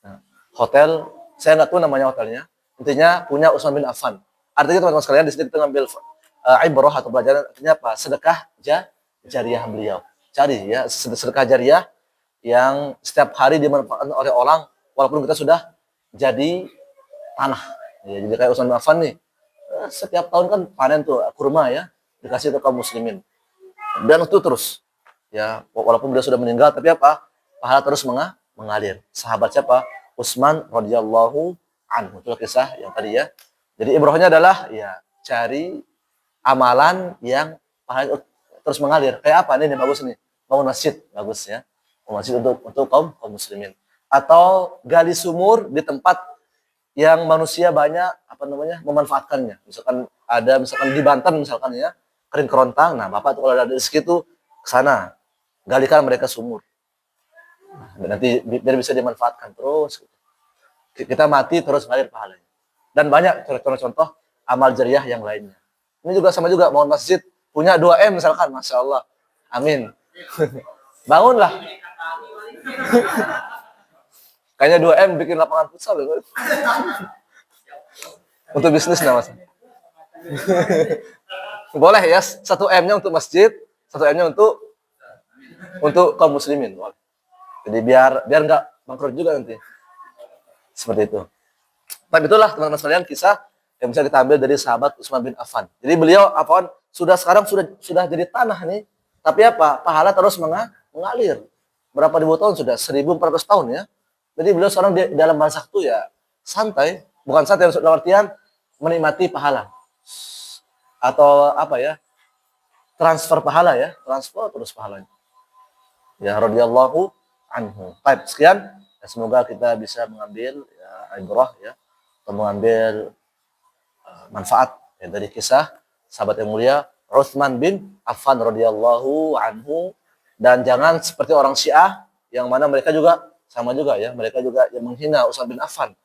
Nah, hotel, saya nggak tahu namanya hotelnya. Intinya punya Utsman bin Affan. Artinya teman-teman sekalian di sini kita ngambil ibrah atau pelajaran artinya apa? Sedekah jariah beliau. Cari ya sedekah jariah yang setiap hari dimanfaatkan oleh orang walaupun kita sudah jadi tanah. Ya, jadi kayak Utsman bin Affan nih. Setiap tahun kan panen tuh kurma ya, dikasih ke kaum muslimin. Dan itu terus. Ya, walaupun beliau sudah meninggal tapi apa? Pahala terus mengalir. Sahabat siapa? Utsman radhiyallahu anhu. Itu kisah yang tadi ya. Jadi ibrahnya adalah ya cari amalan yang pahala terus mengalir. Kayak apa nih bagus nih? Bangun masjid bagus ya. Bangun masjid untuk kaum muslimin. Atau gali sumur di tempat yang manusia banyak memanfaatkannya. Misalkan di Banten misalkan ya, kering kerontang. Nah, Bapak tuh kalau ada rezeki tuh ke sana. Galikan mereka sumur. Nah, nanti biar bisa dimanfaatkan terus. Kita mati terus ngalir pahalanya. Dan banyak contoh-contoh amal jariah yang lainnya. Ini juga sama juga bangun masjid punya 2M misalkan, masya Allah, amin. Bangunlah. Kayaknya 2M bikin lapangan futsal loh. Untuk bisnis nggak mas? Boleh ya, 1M-nya untuk masjid, 1M-nya untuk kaum muslimin. Jadi biar nggak bangkrut juga nanti. Seperti itu. Tapi itulah teman-teman sekalian kisah yang bisa kita ambil dari sahabat Utsman bin Affan. Jadi beliau sekarang sudah jadi tanah nih, tapi apa? Pahala terus mengalir. Berapa ribu tahun sudah? 1400 tahun ya. Jadi beliau sekarang di dalam barzakh itu ya santai, bukan santai dalam artian menikmati pahala. Atau apa ya? Transfer pahala ya, transfer terus pahalanya. Ya radhiyallahu anhu. Baik, sekian. Semoga kita bisa mengambil ya, ibrah ya, atau mengambil manfaat ya, dari kisah sahabat yang mulia Utsman bin Affan radhiyallahu anhu, dan jangan seperti orang Syiah yang mana mereka juga sama juga ya, mereka juga yang menghina Utsman bin Affan.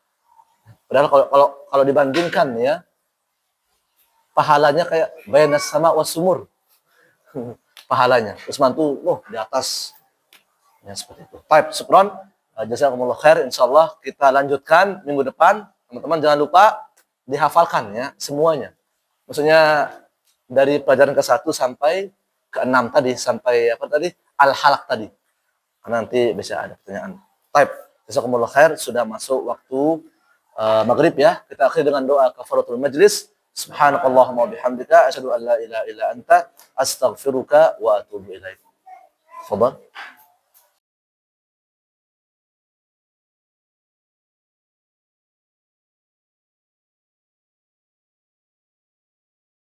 Padahal kalau dibandingkan ya pahalanya kayak bainas sama wasumur. Pahalanya Utsman tuh di atas ya seperti itu. Baik, syukron. Jazakumullah khair. Insyaallah kita lanjutkan minggu depan. Teman-teman jangan lupa dihafalkan ya semuanya. Maksudnya dari pelajaran ke-1 sampai ke-6 tadi, sampai apa tadi? Al-Halaq tadi. Karena nanti bisa ada pertanyaan. Baik, jazakumullah khair, sudah masuk waktu maghrib ya. Kita akhiri dengan doa kafaratul majlis. Subhanakallahumma wa bihamdika asyhadu an la ilaha illa anta astaghfiruka wa atubu ilaik. Tafadhal.